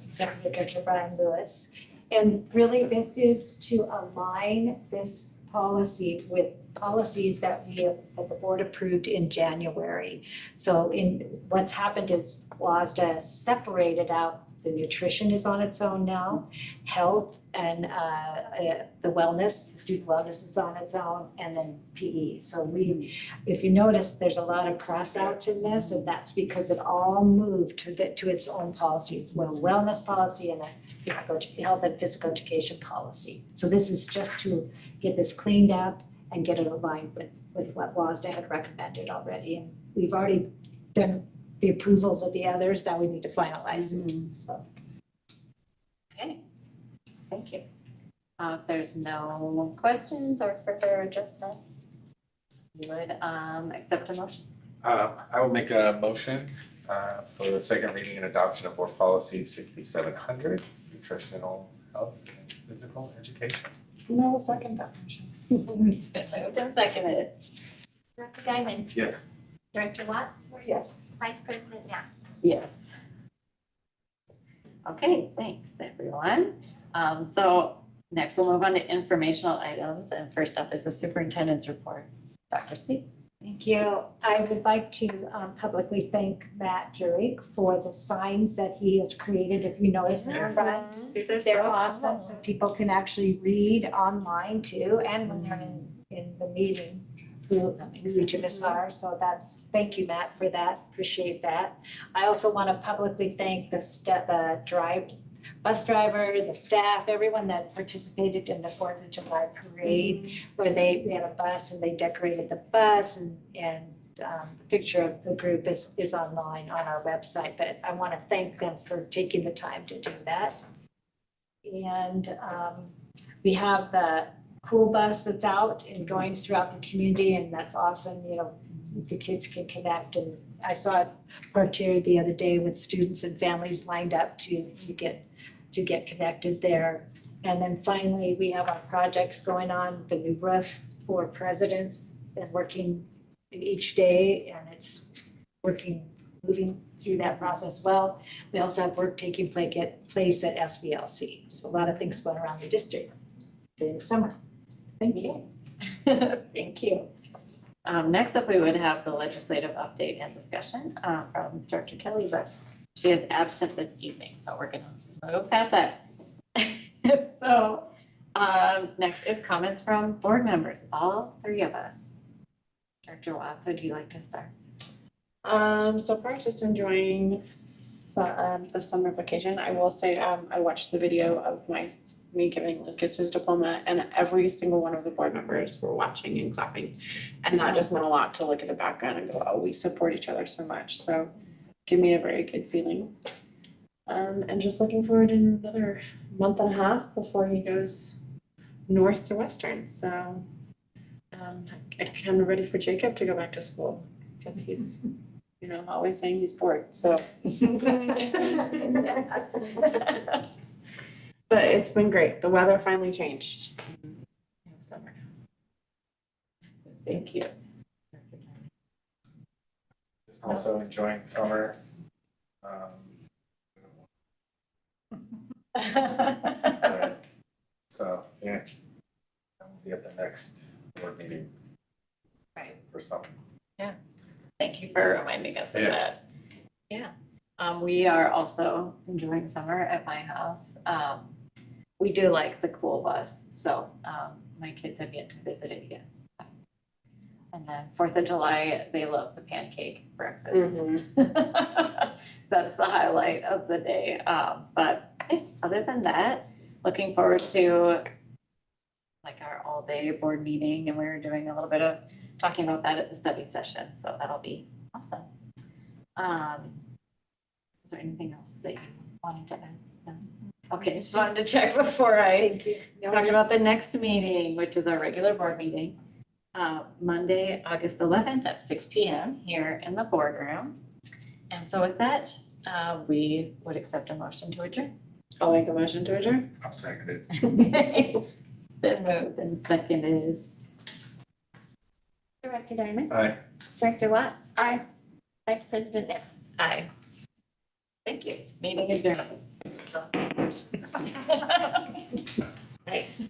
Executive Director Brian Lewis. And really, this is to align this policy with policies that that the board approved in January. So what's happened is WASDA separated out, the nutrition is on its own now, health and the wellness, the student wellness is on its own, and then PE. So if you notice, there's a lot of cross-outs in this, and that's because it all moved to its own policies, wellness policy and a health and physical education policy. So this is just to get this cleaned up and get it aligned with what WASDA had recommended already. And we've already done the approvals of the others, now we need to finalize it, so. Okay, thank you. If there's no questions or further adjustments, we would accept a motion. I will make a motion for the second reading and adoption of board policy 6700, nutritional health and physical education. No, I'll second that motion. It's been moved and seconded. Director Diamond, Yes. Director Watts? Yes. Vice President Knapp? Yes. Okay, thanks, everyone. So next we'll move on to informational items, and first up is the superintendent's report. Dr. Speak. Thank you. I would like to publicly thank Matt Jurek for the signs that he has created. If you notice in the front, These are they're so awesome, so people can actually read online too, and when they're in the meeting, who each of us are. So thank you, Matt, for that. Appreciate that. I also want to publicly thank the bus driver, the staff, everyone that participated in the 4th of July parade, where we had a bus and they decorated the bus, and the picture of the group is online on our website. But I want to thank them for taking the time to do that. And we have the cool bus that's out and going throughout the community, and that's awesome. You know, the kids can connect, and I saw it parked here the other day with students and families lined up to get connected there. And then finally, we have our projects going on, the new roof for presidents, and working each day, and it's moving through that process well. We also have work taking place at SVLC. So a lot of things going around the district during the summer. Thank you. Thank you. Next up, we would have the legislative update and discussion from Director Kelly, but she is absent this evening, so we're gonna move past that. So next is comments from board members, all three of us. Director Watts, would you like to start? So far, just enjoying the summer vacation. I will say, I watched the video of me giving Lucas his diploma, and every single one of the board members were watching and clapping. And that just meant a lot to look at the background and go, oh, we support each other so much. So give me a very good feeling. And just looking forward to another month and a half before he goes north to Western. So I'm kind of ready for Jacob to go back to school, because he's, always saying he's bored, so. But it's been great. The weather finally changed. Summer. Thank you. Just also enjoying summer. So, yeah. I will be at the next board meeting. Right. For summer. Thank you for reminding us of Yeah. that. Yeah. We are also enjoying summer at my house. We do like the cool bus, so my kids have yet to visit it yet. And then 4th of July, they love the pancake breakfast. That's the highlight of the day. But other than that, looking forward to like our all-day board meeting, and we're doing a little bit of talking about that at the study session, so that'll be awesome. Is there anything else that you wanted to add? No? Okay, just wanted to check before I Thank you. talk about the next meeting, which is our regular board meeting. Monday, August 11th at 6 p.m. here in the boardroom. And so with that, we would accept a motion to adjourn. I'll make a motion to adjourn. I'll second it. Then moved and second is. Director Diamond, Aye. Director Watts. Aye. Vice President Knapp. Aye. Thank you. Meeting adjourned. So. Right.